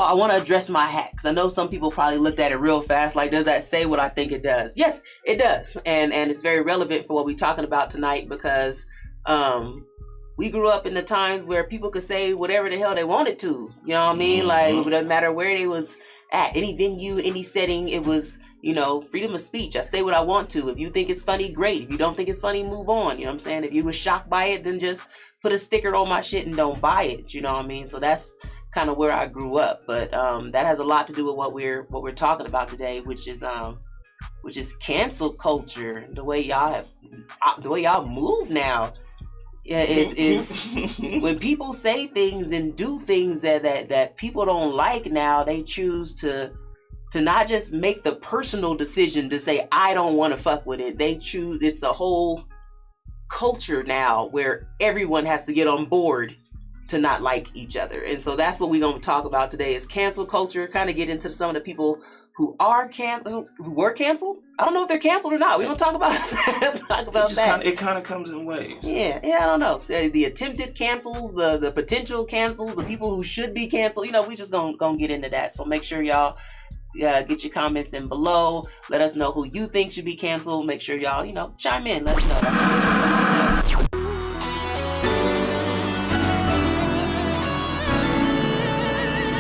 I want to address my hat because I know some people probably looked at it real fast. Like, does that say what I think it does? Yes, it does. And it's very relevant for what we're talking about tonight because we grew up in the times where people could say whatever the hell they wanted to. You know what I mean? Like, it doesn't matter where they was at, any venue, any setting. It was, freedom of speech. I say what I want to. If you think it's funny, great. If you don't think it's funny, move on. You know what I'm saying? If you were shocked by it, then just put a sticker on my shit and don't buy it. You know what I mean? So that's kind of where I grew up. But that has a lot to do with what we're talking about today, which is cancel culture. The way y'all move now. Yeah, is when people say things and do things that people don't like now, they choose to not just make the personal decision to say, I don't want to fuck with it. They choose, it's a whole culture now where everyone has to get on board to not like each other. And so that's what we're going to talk about today is cancel culture, kind of get into some of the people who were canceled. I don't know if they're canceled or not. We're going to talk about that. It kind of comes in waves. Yeah, I don't know. The attempted cancels, the potential cancels, the people who should be canceled. We just going to get into that. So make sure y'all get your comments in below. Let us know who you think should be canceled. Make sure y'all, chime in. Let us know.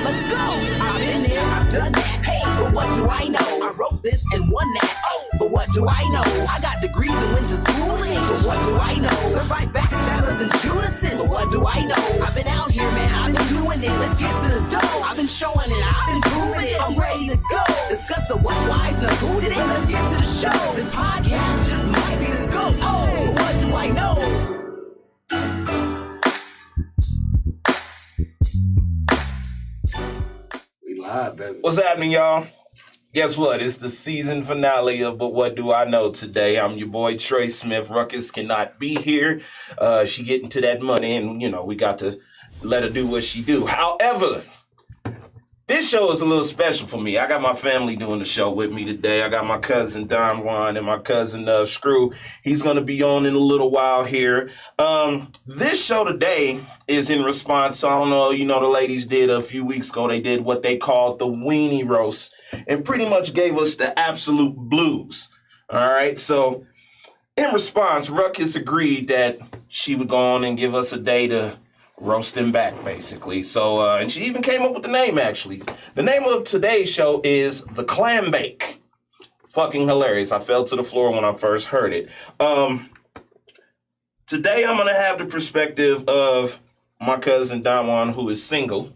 Let's go. I've been there, I've done that. Hey, but what do I know? I wrote this and won that. Oh, but what do I know? I got degrees and went to schooling. But what do I know? Survived backstabbers and Judases. But what do I know? I've been out here, man. I've been doing it. Let's get to the dough. I've been showing it. I've been proving it. I'm ready to go. Discuss the what, whys, and who did it. Let's get to the show. This podcast just might be the go. Oh, but what do I know? Baby. What's happening, y'all? Guess what? It's the season finale of But What Do I Know today. I'm your boy, TREY Smith. Ruckus cannot be here. She getting to that money, and, we got to let her do what she do. However, this show is a little special for me. I got my family doing the show with me today. I got my cousin, Don Juan, and my cousin, Screw. He's going to be on in a little while here. This show today is in response to, I don't know, the ladies did a few weeks ago. They did what they called the weenie roast and pretty much gave us the absolute blues. All right. So in response, Ruckus agreed that she would go on and give us a day to roast him back, basically. So, and she even came up with the name, actually. The name of today's show is The Clam Bake. Fucking hilarious. I fell to the floor when I first heard it. Today I'm going to have the perspective of my cousin Don Juan, who is single.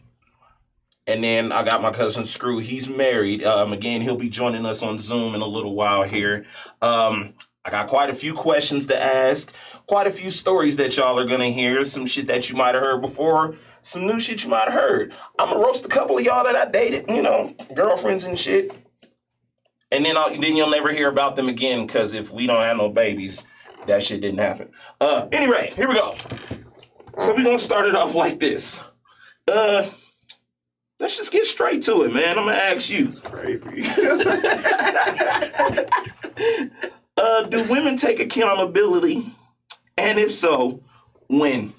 And then I got my cousin Screw. He's married. Again, he'll be joining us on Zoom in a little while here. I got quite a few questions to ask, quite a few stories that y'all are going to hear, some shit that you might have heard before, some new shit you might have heard. I'm going to roast a couple of y'all that I dated, girlfriends and shit. And then you'll never hear about them again, because if we don't have no babies, that shit didn't happen. Anyway, here we go. So we're going to start it off like this. Let's just get straight to it, man. I'm going to ask you. It's crazy. Do women take accountability? And if so, when?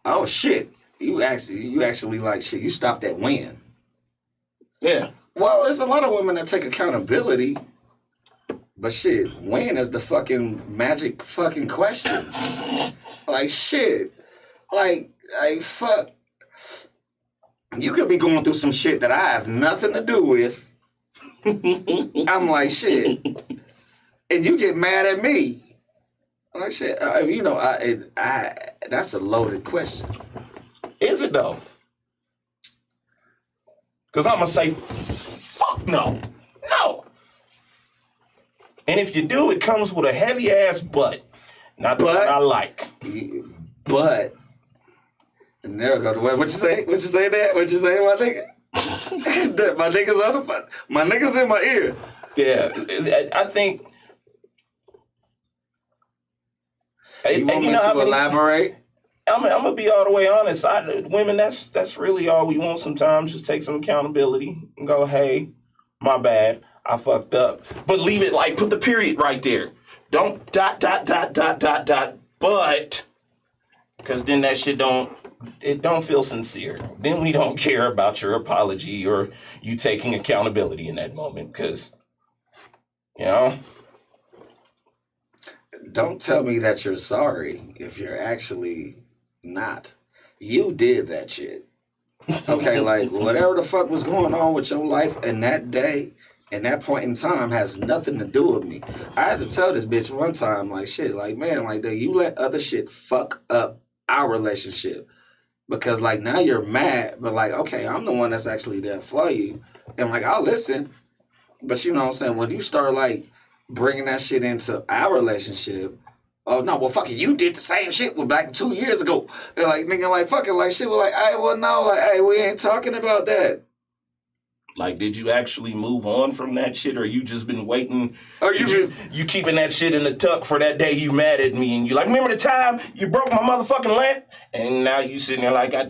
Oh shit! You actually like shit. You stopped at when? Yeah. Well, there's a lot of women that take accountability, but shit, when is the fucking magic fucking question? Like shit, like fuck. You could be going through some shit that I have nothing to do with. I'm like shit, and you get mad at me. I'm like shit, that's a loaded question. Is it though? Because I'm gonna say, fuck no. And if you do, it comes with a heavy ass butt. Not the one I like. But, and there we go. What you say? What you say there? What you say, my nigga? My niggas on the phone. My niggas in my ear. Yeah, I think. You want me to elaborate? I'm gonna be all the way honest. Women, that's really all we want sometimes. Just take some accountability and go, hey, my bad, I fucked up. But leave it like, put the period right there. Don't ... but, because then that shit don't it don't feel sincere. Then we don't care about your apology or you taking accountability in that moment, because, you know. Don't tell me that you're sorry if you're actually not. You did that shit. Okay, like, whatever the fuck was going on with your life in that day, and that point in time has nothing to do with me. I had to tell this bitch one time, like, shit, like, man, like, you let other shit fuck up our relationship. Because, like, now you're mad, but, like, okay, I'm the one that's actually there for you. And, like, I'll listen. But, you know what I'm saying? When you start, like, bringing that shit into our relationship, oh, no, well, fucking, you did the same shit back 2 years ago. And, like, nigga, like, fucking, like, shit, we're like, hey, well, no, like, hey, we ain't talking about that. Like, did you actually move on from that shit, or you just been waiting? Or you keeping that shit in the tuck for that day you mad at me, and you like, remember the time you broke my motherfucking lamp? And now you sitting there like, I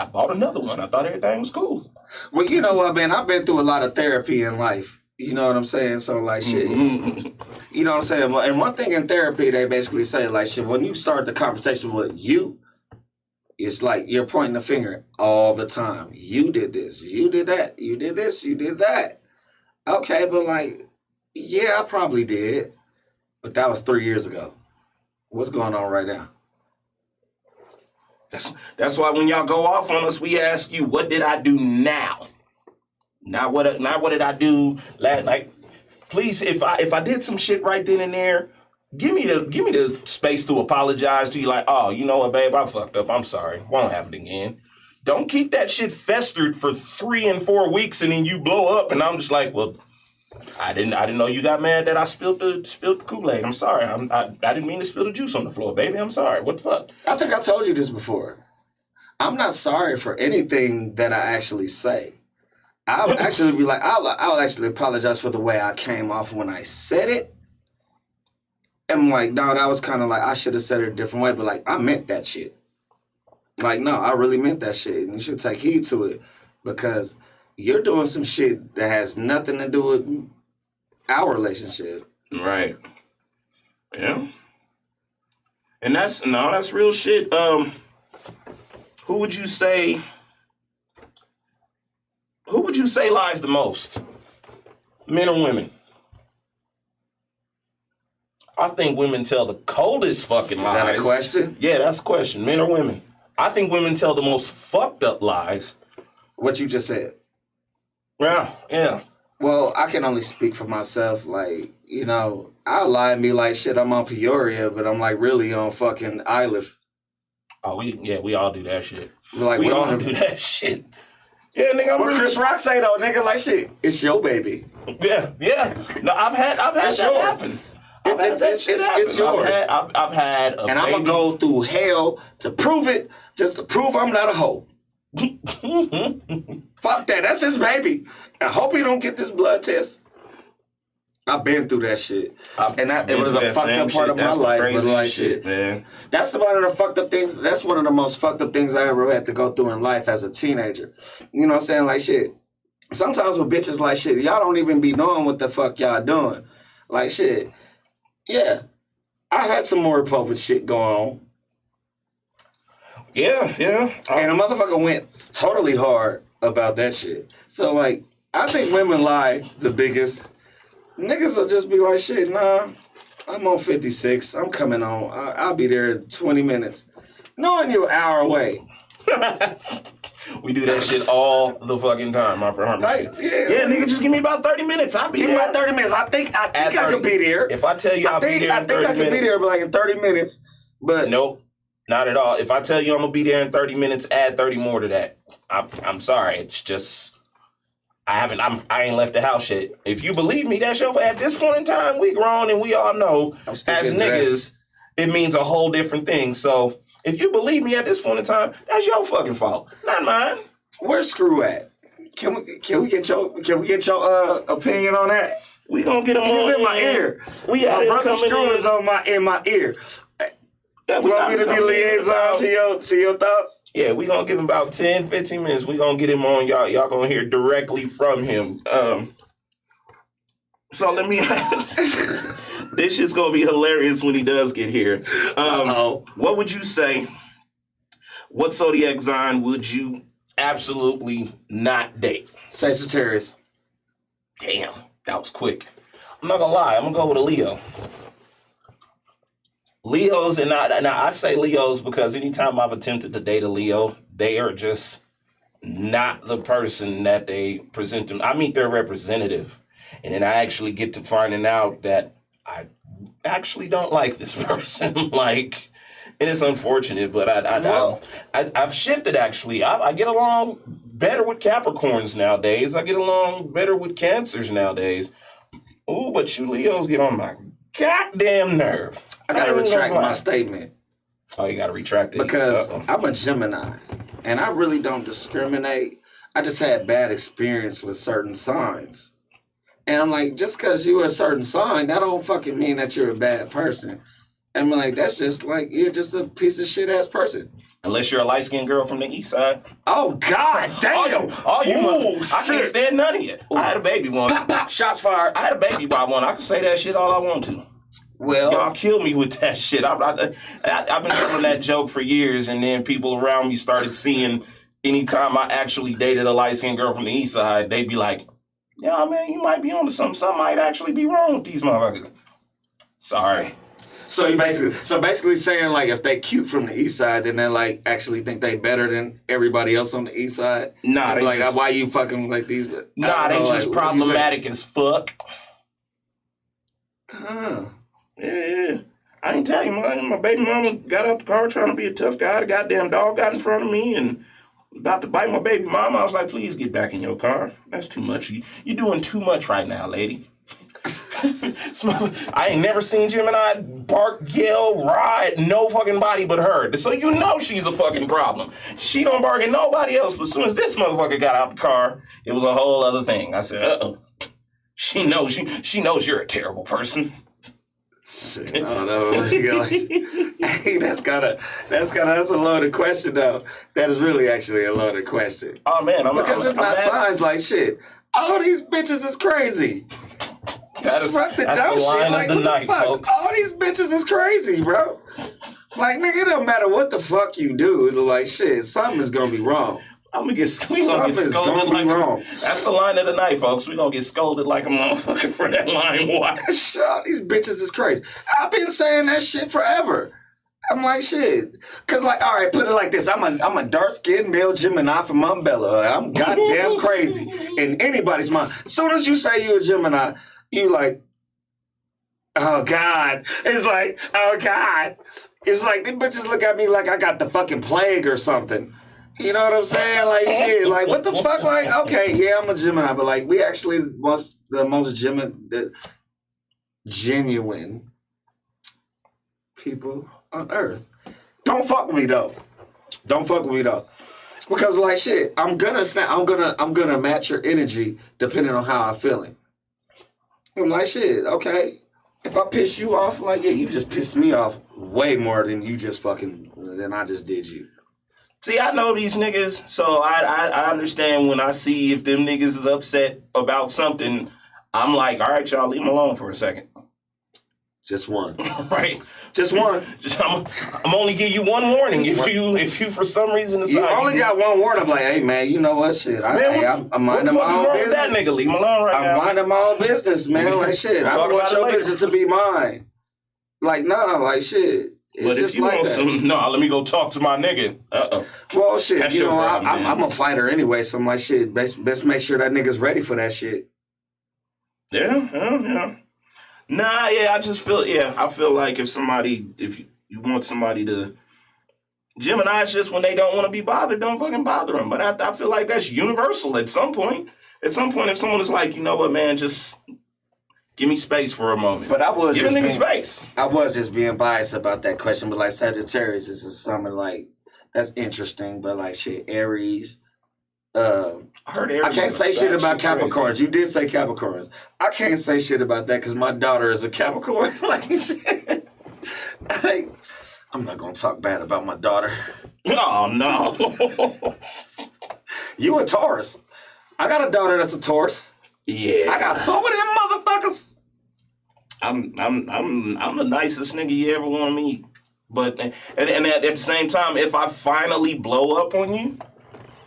bought another one. I thought everything was cool. Well, you know what, man? I've been through a lot of therapy in life. You know what I'm saying? So, like, shit. You know what I'm saying? And one thing in therapy, they basically say, like, shit, when you start the conversation with you, it's like you're pointing the finger all the time. You did this. You did that. You did this. You did that. Okay, but, like, yeah, I probably did. But that was 3 years ago. What's going on right now? That's why when y'all go off on us, we ask you, what did I do now? Not what did I do last night? Please, if I did some shit right then and there, give me the space to apologize to you. Like, oh, you know what, babe, I fucked up. I'm sorry. Won't happen again. Don't keep that shit festered for 3 and 4 weeks and then you blow up and I'm just like, well, I didn't know you got mad that I spilled the Kool-Aid. I'm sorry. I didn't mean to spill the juice on the floor, baby. I'm sorry. What the fuck? I think I told you this before. I'm not sorry for anything that I actually say. I'll actually be like, I'll actually apologize for the way I came off when I said it. And I'm like, no, that was kind of like, I should have said it a different way, but like, I meant that shit. Like, no, I really meant that shit. And you should take heed to it because you're doing some shit that has nothing to do with our relationship. Right. Yeah. And that's real shit. Who would you say lies the most? Men or women? I think women tell the coldest fucking lies. Is that a question? Yeah, that's a question. Men or women? I think women tell the most fucked up lies. What you just said. Yeah. Well, I can only speak for myself. Like, you know, I'll lie and be like, shit, I'm on Peoria, but I'm like really on fucking Iliff. Oh, we all do that shit. Like, we all do that shit. Yeah, nigga. What Chris Rock say though, nigga? Like, shit, it's your baby. Yeah. No, I've had that happen. It's yours. I've had a and I'm gonna go through hell to prove it, just to prove I'm not a hoe. Fuck that. That's his baby. I hope he don't get this blood test. I've been through that shit. It was a fucked up part of my life. But like shit, man. That's one of the fucked up things. That's one of the most fucked up things I ever had to go through in life as a teenager. You know what I'm saying? Like shit. Sometimes with bitches like shit, y'all don't even be knowing what the fuck y'all doing. Like shit. Yeah. I had some more Povich shit going on. Yeah. And a motherfucker went totally hard about that shit. So like, I think women lie the biggest. Niggas will just be like, shit, nah, I'm on 56. I'm coming on. I'll be there in 20 minutes. Knowing you're an hour away. We do that shit all the fucking time, I promise like, you. Yeah, nigga, just give me about 30 minutes. I'll be there. Give me about 30 minutes. I think I could be there. If I tell you I'll be there in 30 minutes. I think I could be there like in 30 minutes. But nope, not at all. If I tell you I'm going to be there in 30 minutes, add 30 more to that. I'm sorry. It's just... I ain't left the house yet. If you believe me, that's your... At this point in time, we grown and we all know as niggas, it means a whole different thing. So if you believe me at this point in time, that's your fucking fault, not mine. Where's Screw at? Can we get your opinion on that? We gonna get him. He's in my ear. My brother Screw is in my ear. Yeah, we want me to be liaison to your thoughts? Yeah, we gonna give him about 10, 15 minutes. We gonna get him on. Y'all gonna hear directly from him. So let me... This shit's gonna be hilarious when he does get here. What would you say What zodiac sign would you absolutely not date? Sagittarius. Damn, that was quick. I'm not gonna lie, I'm gonna go with a Leo. Leos, and I say Leos because anytime I've attempted to date a Leo, they are just not the person that they present them. I meet their representative, and then I actually get to finding out that I actually don't like this person. Like, and it's unfortunate, but I've shifted actually. I get along better with Capricorns nowadays. I get along better with Cancers nowadays. Ooh, but you Leos get on my goddamn nerve. I gotta retract my statement. Oh, you gotta retract it? Because I'm a Gemini, and I really don't discriminate. I just had bad experience with certain signs. And I'm like, just because you're a certain sign, that don't fucking mean that you're a bad person. And I'm like, that's just like, you're just a piece of shit ass person. Unless you're a light-skinned girl from the east side. Oh, God damn. I can't stand none of you. I had a baby once. Pop, pop, shots fired. I had a baby by one. I can say that shit all I want to. Well, y'all kill me with that shit. I've been doing that joke for years, and then people around me started seeing anytime I actually dated a light-skinned girl from the east side, they'd be like, yeah, man, you might be onto something. Something might actually be wrong with these motherfuckers. Sorry. So you basically saying like if they cute from the east side, then they like actually think they better than everybody else on the east side? Nah, they like just, why you fucking like these? Nah, they just like, problematic as fuck. Huh. Yeah. I ain't tell you, my baby mama got out the car trying to be a tough guy. The goddamn dog got in front of me and about to bite my baby mama. I was like, please get back in your car. That's too much. You're doing too much right now, lady. I ain't never seen Gemini bark, yell, ride, no fucking body but her. So you know she's a fucking problem. She don't bark at nobody else, but as soon as this motherfucker got out the car, it was a whole other thing. I said, uh-oh. She knows you're a terrible person. Shit, I don't know. Hey, that's a loaded question though. That is really actually a loaded question. Oh man, because it's not signs like shit. All these bitches is crazy. That's the line of the night, folks. All these bitches is crazy, bro. Like, nigga, it don't matter what the fuck you do. Like, shit, something is gonna be wrong. I'm gonna get scolded like wrong. That's the line of the night, folks. We gonna get scolded like a motherfucker for that line. Why? All these bitches is crazy. I've been saying that shit forever. I'm like, shit. Cause like, all right, put it like this. I'm a dark-skinned male Gemini from Montbella. I'm goddamn crazy in anybody's mind. As soon as you say you're a Gemini, you like, oh God. It's like, oh God. It's like, them bitches look at me like I got the fucking plague or something. You know what I'm saying? Like, shit, like, what the fuck? Like, okay, yeah, I'm a Gemini, but like, we actually was the most genuine people on earth. Don't fuck with me though. Don't fuck with me though. Because like shit, I'm gonna match your energy depending on how I'm feeling. I'm like shit, okay. If I piss you off, like yeah, you just pissed me off way more than I just did you. See, I know these niggas, so I understand when I see if them niggas is upset about something, I'm like, all right, y'all, leave them alone for a second. Just one. Right? Just one. I'm only give you one warning. If you for some reason decide... You only got one warning. I'm like, hey, man, you know what? Shit. I'm minding my own business. That nigga? Leave him alone right now. I'm minding my own business, man. Like, shit. I don't want your business to be mine. Like, nah, like, shit. It's but just if you like want that. let me go talk to my nigga. Uh-oh. Well, shit, That's I'm a fighter anyway, so I'm like, shit, best make sure that nigga's ready for that shit. Yeah. Nah, yeah, I feel like if you want somebody to... Gemini's just when they don't want to be bothered, don't fucking bother them. But I feel like that's universal at some point. At some point, if someone is like, you know what, man, just... give me space for a moment. But I was give a nigga space. I was just being biased about that question, but like Sagittarius is something like that's interesting. But like shit, Aries. I heard Aries. I can't say shit about Capricorns. Crazy. You did say Capricorns. I can't say shit about that because my daughter is a Capricorn. Like shit. Like, I'm not gonna talk bad about my daughter. Oh no. You a Taurus? I got a daughter that's a Taurus. Yeah. I got 4 of them motherfuckers. I'm the nicest nigga you ever want to meet. But and at the same time, if I finally blow up on you,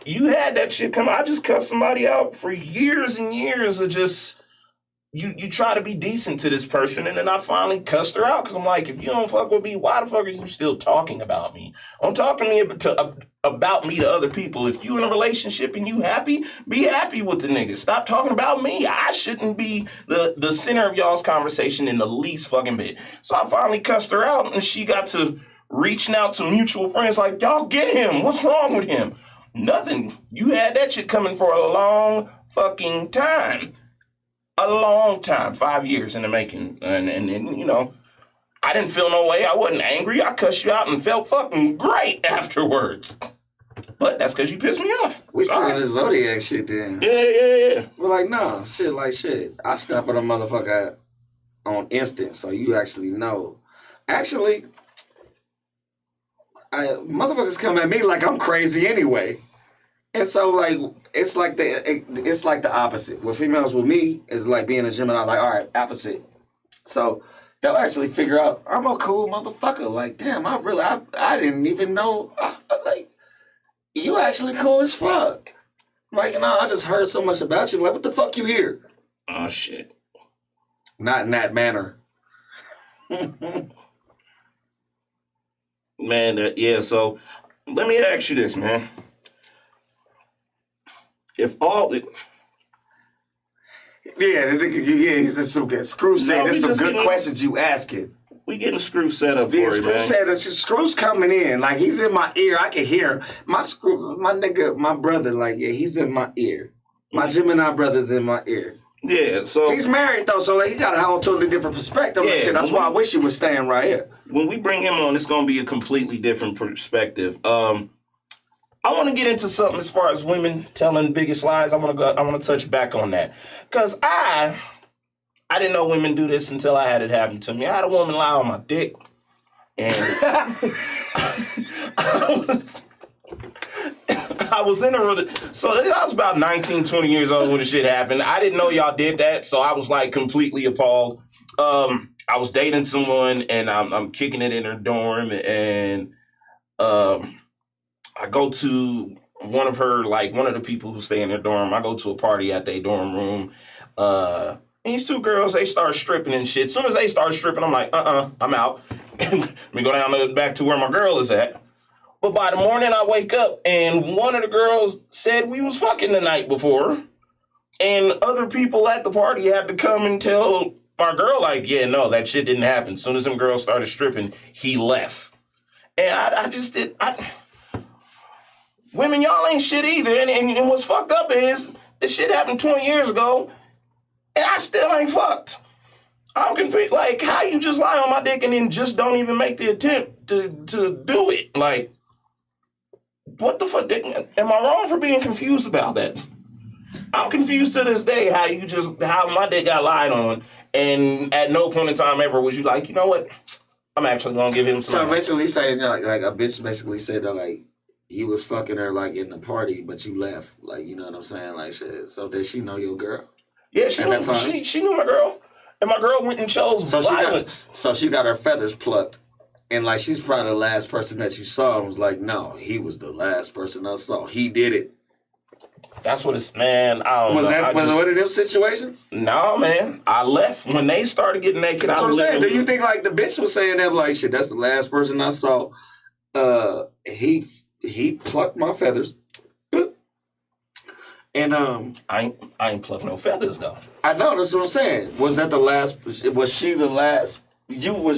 you had that shit come. I just cut somebody out for years and years of just. You try to be decent to this person, and then I finally cussed her out because I'm like, if you don't fuck with me, why the fuck are you still talking about me? Don't talk to me about me to other people. If you in a relationship and you happy, be happy with the nigga. Stop talking about me. I shouldn't be the center of y'all's conversation in the least fucking bit. So I finally cussed her out, and she got to reaching out to mutual friends like, y'all get him. What's wrong with him? Nothing. You had that shit coming for a long fucking time. A long time, 5 years in the making. And you know, I didn't feel no way. I wasn't angry. I cussed you out and felt fucking great afterwards. But that's because you pissed me off. We still in the Zodiac shit then. Yeah. We're like, no, shit. I snap at a motherfucker on instant, so you actually know. Actually, motherfuckers come at me like I'm crazy anyway. And so, like, it's like the opposite. With females, with me, it's like being a Gemini, like, all right, opposite. So they'll actually figure out, I'm a cool motherfucker. Like, damn, I didn't even know, like, you actually cool as fuck. Like, no, I just heard so much about you. Like, what the fuck you hear? Oh, shit. Not in that manner. Man, yeah, so let me ask you this, man. If all the... It's some good screw set. There's some good questions you asking. We getting Screw set up for it, man. Screw's coming in. Like, he's in my ear. I can hear him. My nigga, my brother, like, yeah, he's in my ear. My Gemini brother's in my ear. Yeah, so... He's married, though, so like, he got a whole totally different perspective. Yeah, shit. That's why I wish he was staying right here. When we bring him on, it's going to be a completely different perspective. I want to get into something as far as women telling biggest lies. I want to touch back on that. Because I didn't know women do this until I had it happen to me. I had a woman lie on my dick. And I was in so I was about 19, 20 years old when the shit happened. I didn't know y'all did that, so I was like completely appalled. I was dating someone, and I'm kicking it in her dorm, and I go to one of the people who stay in their dorm. I go to a party at their dorm room. And these two girls, they start stripping and shit. As soon as they start stripping, I'm like, I'm out. Let me go down back to where my girl is at. But by the morning, I wake up, and one of the girls said we was fucking the night before. And other people at the party had to come and tell my girl, like, yeah, no, that shit didn't happen. As soon as them girls started stripping, he left. And women, y'all ain't shit either. And what's fucked up is this shit happened 20 years ago, and I still ain't fucked. I'm confused. Like, how you just lie on my dick and then just don't even make the attempt to do it? Like, what the fuck? Am I wrong for being confused about that? I'm confused to this day how my dick got lied on, and at no point in time ever was you like, you know what? I'm actually gonna give him some. So basically saying like a bitch basically said that like, you was fucking her, like, in the party, but you left. Like, you know what I'm saying? Like, shit. So did she know your girl? Yeah, she knew my girl. And my girl went and chose violence. So she got her feathers plucked. And, like, she's probably the last person that you saw and was like, no, he was the last person I saw. He did it. That's what it's, man, I don't know. Was that one of them situations? No, man. I left. When they started getting naked, that's what I'm saying. Do you think, like, the bitch was saying that, like, shit, that's the last person I saw. He plucked my feathers. And I ain't plucked no feathers though. I know, that's what I'm saying. Was she the last? Was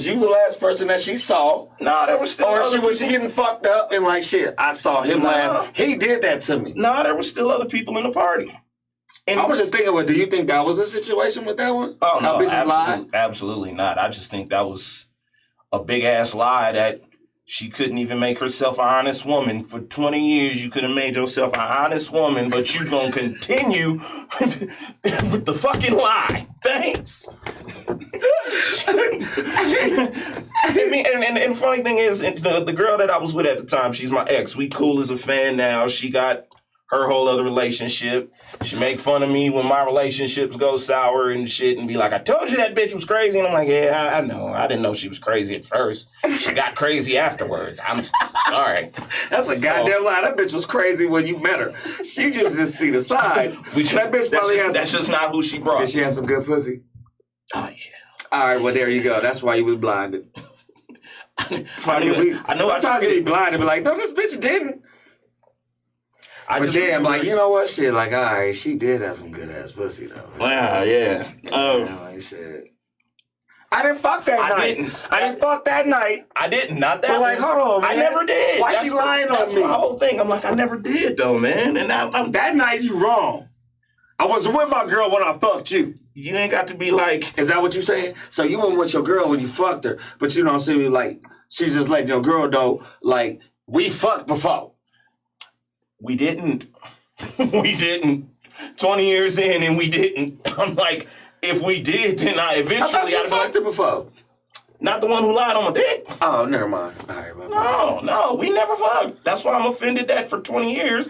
you the last person that she saw? No, there was still. Or was she getting fucked up and like shit? I saw him last. He did that to me. No, there was still other people in the party. And I was just thinking, do you think that was a situation with that one? Oh no, absolutely not. I just think that was a big ass lie that. She couldn't even make herself an honest woman. For 20 years, you could have made yourself an honest woman, but you gonna continue with the fucking lie. Thanks. And the funny thing is, the girl that I was with at the time, she's my ex. We cool as a fan now. She got her whole other relationship. She make fun of me when my relationships go sour and shit and be like, I told you that bitch was crazy. And I'm like, yeah, I know. I didn't know she was crazy at first. She got crazy afterwards. I'm sorry. That's a goddamn lie. That bitch was crazy when you met her. She just see the sides. That bitch probably has... That's just not who she brought. Did she have some good pussy? Oh, yeah. All right, well, there you go. That's why you was blinded. Funny, I know sometimes you be blinded and be like, no, this bitch didn't. But then I'm like, you know what? Shit, like, all right, she did have some good ass pussy though. Wow, yeah. Like, shit. I didn't fuck that night. I didn't fuck that night. I didn't. Not that. But like, hold on, man. I never did. Why she lying on me? That's my whole thing. I'm like, I never did though, man. And that night you wrong. I wasn't with my girl when I fucked you. You ain't got to be like... Is that what you saying? So you weren't with your girl when you fucked her, but you know what I'm saying? Like, she's just like, your girl though, like, we fucked before. We didn't. We didn't. 20 years in and we didn't. I'm like, if we did, then I eventually... I thought you fucked her before. Not the one who lied on my dick. Oh, never mind. All right, No, we never fucked. That's why I'm offended that for 20 years,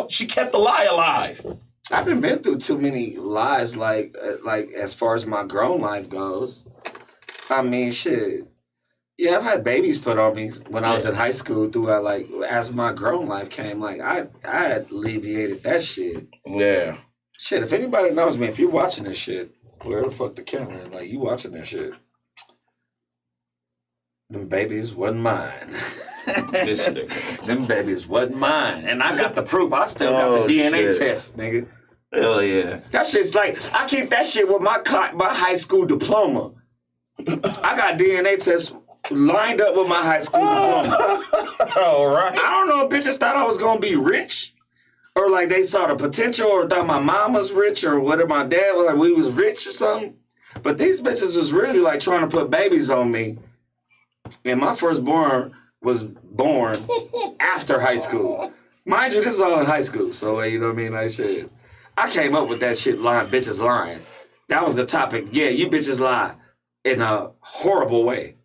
she kept the lie alive. I haven't been through too many lies, like as far as my grown life goes. I mean, shit. Yeah, I've had babies put on me when I was in high school. Throughout, like, as my grown life came, like I had alleviated that shit. Yeah. Shit, if anybody knows me, if you're watching this shit, where the fuck the camera is? Like, you watching this shit? Them babies wasn't mine. Them babies wasn't mine. And I got the proof. I still got the DNA test, nigga. Hell yeah. That shit's like, I keep that shit with my high school diploma. I got DNA tests lined up with my high school diploma. All right. I don't know if bitches thought I was going to be rich. Or like they saw the potential or thought my mom was rich or whether my dad was like we was rich or something. But these bitches was really like trying to put babies on me. And my firstborn was born after high school. Mind you, this is all in high school. So, like, you know what I mean? Like, shit. I came up with that shit line, bitches lying. That was the topic. Yeah, you bitches lie in a horrible way.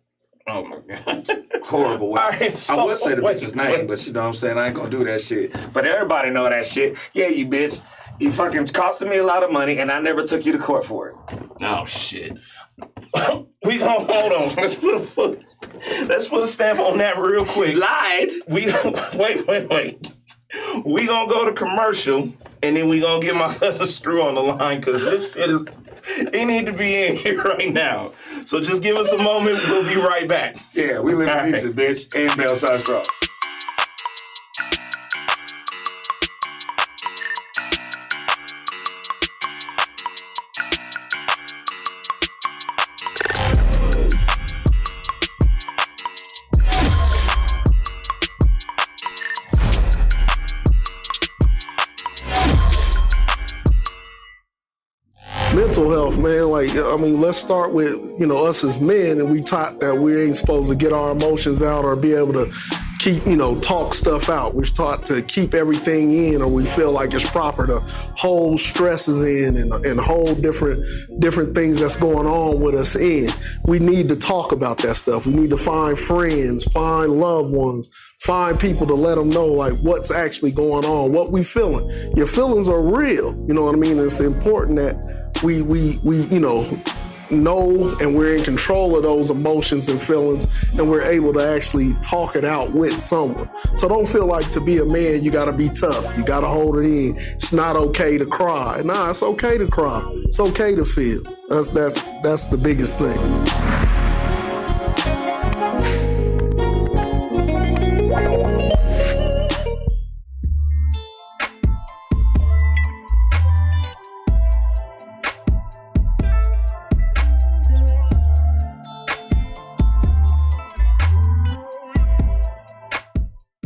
Oh, my God. Horrible way. Right, so, I would say the bitch's name, but you know what I'm saying? I ain't gonna do that shit. But everybody know that shit. Yeah, you bitch. You fucking costed me a lot of money, and I never took you to court for it. Oh, shit. We gonna, hold on. Let's put a stamp on that real quick. Lied. Wait. We gonna go to commercial, and then we gonna get my cousin Strew on the line, because this shit is... He need to be in here right now. So just give us a moment. We'll be right back. Yeah, we live in decent, bitch. And Bellside Straw. Mental health, man. Like, I mean, let's start with, us as men, and we taught that we ain't supposed to get our emotions out or be able to keep, talk stuff out. We're taught to keep everything in, or we feel like it's proper to hold stresses in and hold different things that's going on with us in. We need to talk about that stuff. We need to find friends, find loved ones, find people to let them know, like, what's actually going on, what we feeling. Your feelings are real. You know what I mean? It's important that we know and we're in control of those emotions and feelings, and we're able to actually talk it out with someone. So don't feel like to be a man, you gotta be tough. You gotta hold it in. It's not okay to cry. Nah, it's okay to cry. It's okay to feel. That's the biggest thing.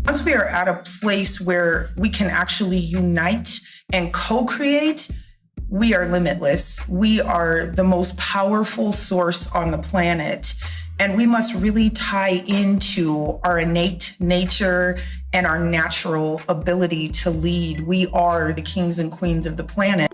Once we are at a place where we can actually unite and co-create, we are limitless. We are the most powerful source on the planet. And we must really tie into our innate nature and our natural ability to lead. We are the kings and queens of the planet.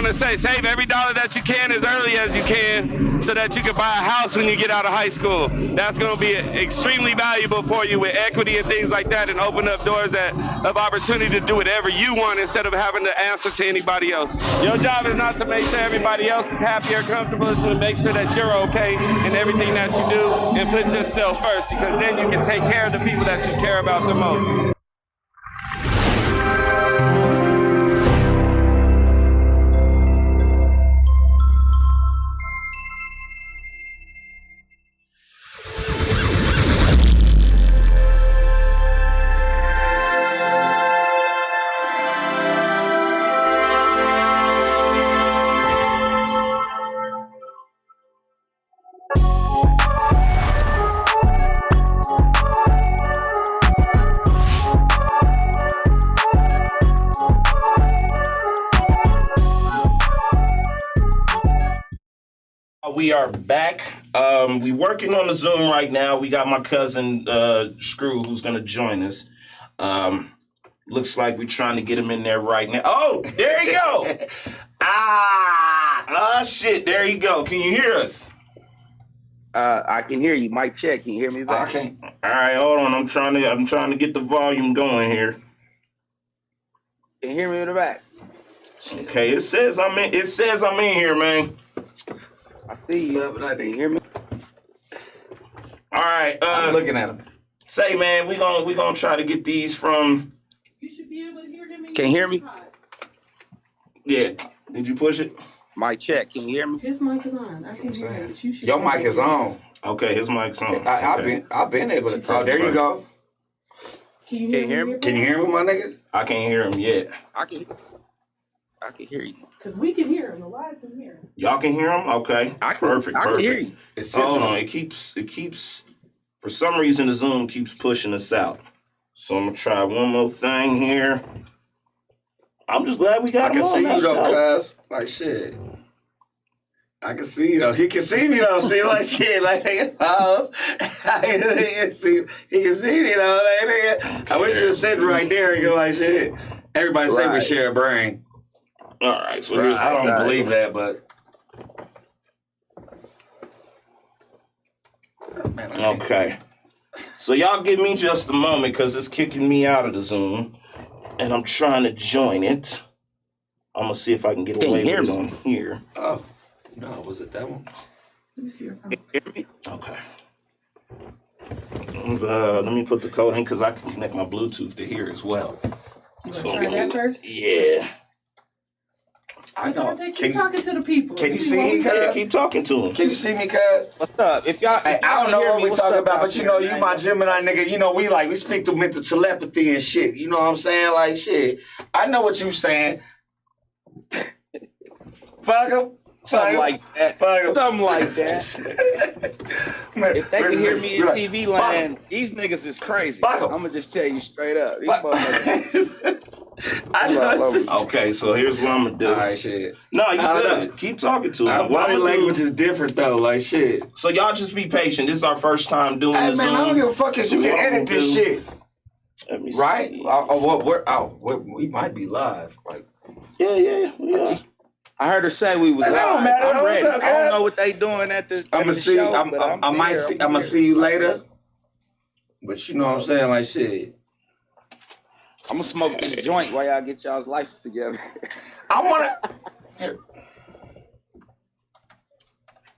gonna say, save every dollar that you can as early as you can so that you can buy a house when you get out of high school. That's gonna be extremely valuable for you with equity and things like that, and open up doors of opportunity to do whatever you want instead of having to answer to anybody else. Your job is not to make sure everybody else is happy or comfortable, it's to make sure that you're okay in everything that you do and put yourself first, because then you can take care of the people that you care about the most. We are back. We working on the Zoom right now. We got my cousin Screw who's gonna join us. Looks like we're trying to get him in there right now. Oh, there you go. Shit, there you go. Can you hear us? I can hear you. Mic check. Can you hear me back? Okay. All right, hold on. I'm trying to get the volume going here. Can you hear me in the back? Okay, it says I'm in here, man. I see you. Can you hear me? All right. I'm looking at him. Say, man, we gonna try to get these from. You should be able to hear him. Can you hear me? Yeah. Did you push it? Mic check. Can you hear me? His mic is on. I can hear it. You should Your mic is on. Okay, his mic's on. I've been able to. Oh, there you go. Can you hear me? Can you hear me, my nigga? I can't hear him yet. I can hear you. Because we can hear him. The live can hear him. Y'all can hear him? Okay. Perfect. I can hear you. Hold on. It keeps for some reason the Zoom keeps pushing us out. So I'm gonna try one more thing here. I'm just glad we got him on. I can see you though, cuz. Like shit. I can see you though. He can see me though. See, like shit, like nigga. He can see me though. Like nigga. I wish you were sitting right there and go like shit. Everybody say we share a brain. All right. So I don't believe that, but okay. So y'all give me just a moment because it's kicking me out of the Zoom, and I'm trying to join it. I'm gonna see if I can get away with it on here. Oh no, was it that one? Let me see your phone. Okay. Let me put the code in because I can connect my Bluetooth to here as well. You want to try that first? Yeah. I know. Keep talking to the people. Can you see me, cuz? Yeah, keep talking to him. Can you see me, cuz? What's up? If y'all, I don't know what we talking about, but you know, you my Gemini nigga. You know, we speak through mental telepathy and shit. You know what I'm saying? Like shit. I know what you saying. Fuck him. Something like that. Something like that. If they can hear me in TV land, these niggas is crazy. I'm gonna just tell you straight up. These motherfuckers. Okay, so here's what I'm gonna do. All right, shit. No, you good. Keep talking to him. Body language is different though, like shit. So y'all just be patient. This is our first time doing hey, this. Man, I don't give a fuck if you can edit this shit. Let me right? See. We might be live. Like, yeah. I heard her say we was live. Don't matter. I'm ready. Okay. I don't know what they doing at the. I'm gonna see you later. But you know what I'm saying, like shit. I'm gonna smoke this joint while y'all get y'all's life together. I wanna. Here.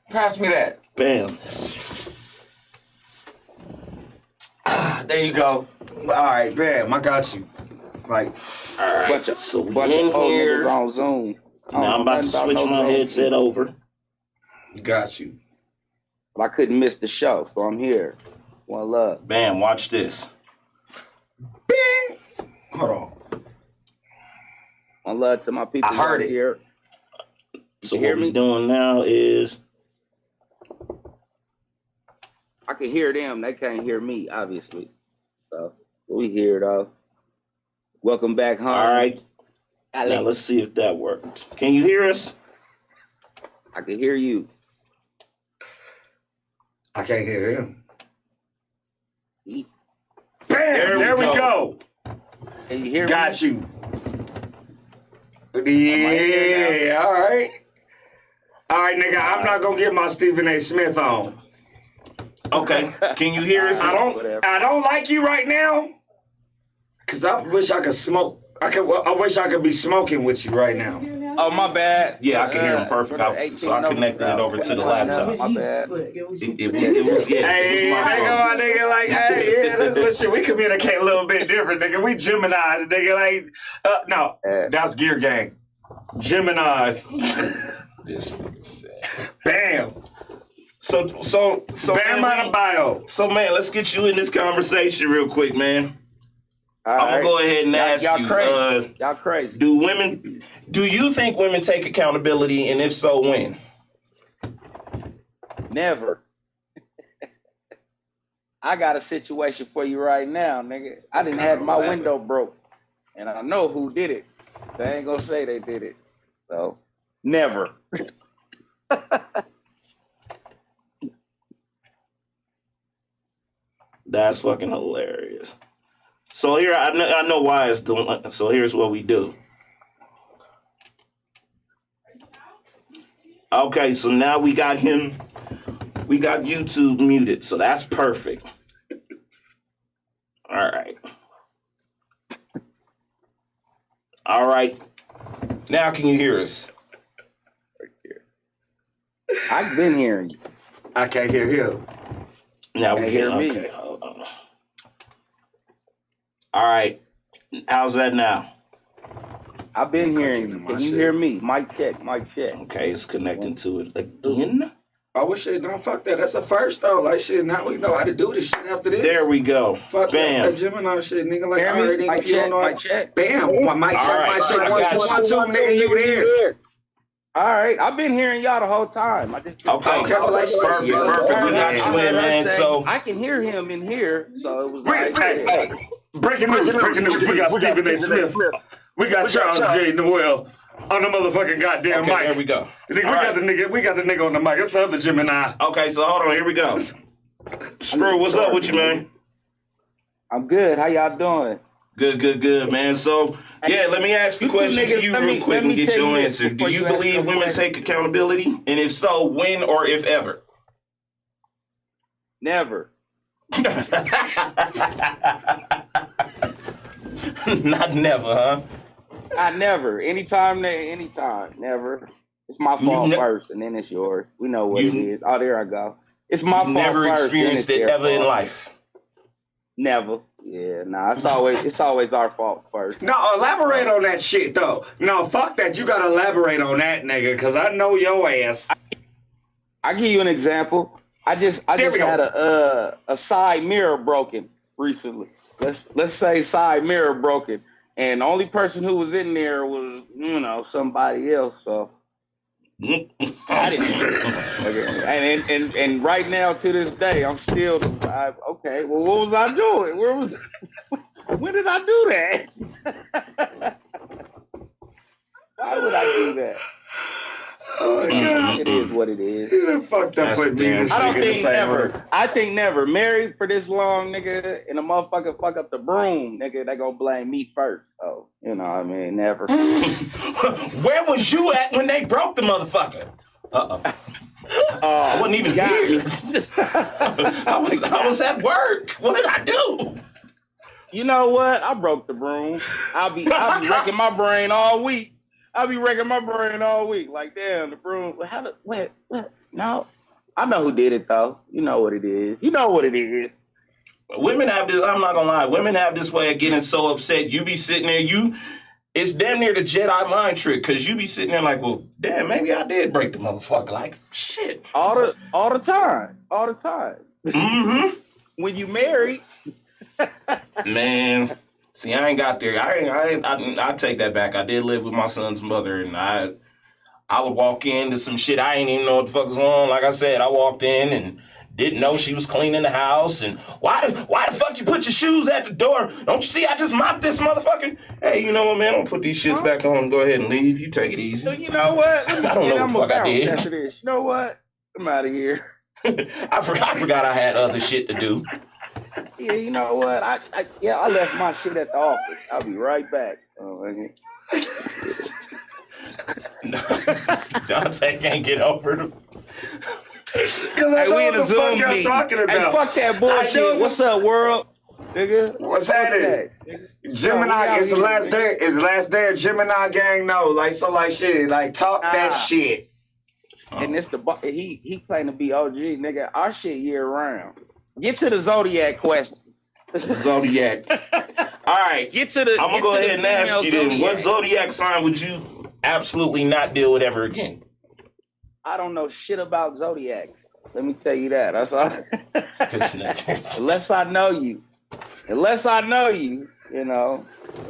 Pass me that. Bam. There you go. All right, bam. I got you. Like, all right. Bunch of here. On Zoom. Now I'm about to switch my headset over. Got you. But I couldn't miss the show, so I'm here. One love. Bam, watch this. Bing! Hold on. One love to my people. I heard it. Here. So what we're doing now is... I can hear them. They can't hear me, obviously. So we hear though. Welcome back home. All right. Now let's see if that worked. Can you hear us? I can hear you. I can't hear him. Bam! There we go. Can you hear me? Got you. Yeah, all right. All right, nigga, I'm not gonna get my Stephen A. Smith on. Okay, can you hear us? I don't like you right now, cause I wish I could smoke. I wish I could be smoking with you right now. Oh, my bad. Yeah, I can hear him perfect. So I connected it over to the laptop. My bad. It was Hey, my nigga, like, hey, yeah, listen, we communicate a little bit different, nigga. We Geminis, nigga, like, no, that's Gear Gang. Geminis. This nigga said. Bam. So Bam out of bio. So man, let's get you in this conversation real quick, man. All I'm right. gonna go ahead and ask y'all you. Crazy. Y'all crazy. Do you think women take accountability, and if so, when? Never. I got a situation for you right now, nigga. I didn't have my window broke, and I know who did it. They ain't gonna say they did it. So, never. That's fucking hilarious. So here, I know why it's doing. So here's what we do. Okay, so now we got him. We got YouTube muted, so that's perfect. All right. Now can you hear us? I've been hearing you. I can't hear him. Now we can hear me. Okay, hold on. All right. How's that now? I've been hearing you. Can you hear me? Mic check, mic check. Okay, it's connecting to it again. Oh, shit, don't fuck that. That's a first, though. Like, shit, now we know how to do this shit after this. There we go. Fuck Bam. that Gemini shit, nigga. Like, Hear me? already, Mic if you don't know check, mic check. Bam. My mic check, right. mic check. I One, got two, you. 1, 2, nigga, you there. All right, I've been hearing y'all the whole time. I just Okay, well, like, perfect. We got you in, man. So I can hear him in here, so it was Breaking like, news. We got Stephen A. Smith. We got Charles J. Noel on the motherfucking goddamn mic. There we go. We got the nigga on the mic. It's the other Gemini. Okay, so hold on. Here we go. Screw, what's up with you, man? I'm good. How y'all doing? Good, man. So, yeah, let me ask the question to you real quick and get your answer. Do you believe women take accountability? And if so, when or if ever? Never. Not never, huh? I never. Anytime. Never. It's my fault first, and then it's yours. We know what it is. Oh, there I go. It's my fault never first. Experienced it ever in life? Never. Yeah, nah. It's always our fault first. No, elaborate on that shit though. No, fuck that. You gotta elaborate on that, nigga, cause I know your ass. I give you an example. I just had a side mirror broken recently. Let's say side mirror broken, and the only person who was in there was somebody else. So I didn't. And right now to this day, I'm still okay. Well, what was I doing? When did I do that? Why would I do that? Oh my God. It is what it is. You done fucked up with me. I don't think never. I think never. Married for this long, nigga, and a motherfucker fuck up the broom, nigga, they gonna blame me first. Oh, never. Where was you at when they broke the motherfucker? I wasn't even here. I was at work. What did I do? You know what? I broke the broom. I'll be wrecking my brain all week. Like, damn, the broom. What? No. I know who did it, though. You know what it is. Women have this, I'm not gonna lie, women have this way of getting so upset. You be sitting there, it's damn near the Jedi mind trick, because you be sitting there like, well, damn, maybe I did break the motherfucker. Like, shit. All the time. Mm-hmm. When you married. Man. See, I ain't got there. I take that back. I did live with my son's mother, and I would walk into some shit I ain't even know what the fuck was on. Like I said, I walked in and didn't know she was cleaning the house. And why the fuck you put your shoes at the door? Don't you see I just mopped this motherfucker? Hey, you know what, man? Don't put these shits back on. Go ahead and leave. You take it easy. So you know what? I don't know what the fuck I did. After this. You know what? I'm out of here. I forgot I had other shit to do. Yeah, you know what? I left my shit at the office. I'll be right back. Dante can't get over the. Because I know we in what a the fuck Zoom y'all meeting. talking about. Hey, fuck that bullshit. What's up, world? Nigga. What's happening? Gemini, it's the last day. It's the last day of Gemini gang. No, like so, like shit, like talk that shit. And it's he claimed to be OG, nigga. Our shit year round. Get to the Zodiac question. Zodiac. All right. Get to the. I'm gonna go ahead and ask you then. Zodiac. What Zodiac sign would you absolutely not deal with ever again? I don't know shit about Zodiac. Let me tell you that. That's all. Unless I know you. You know,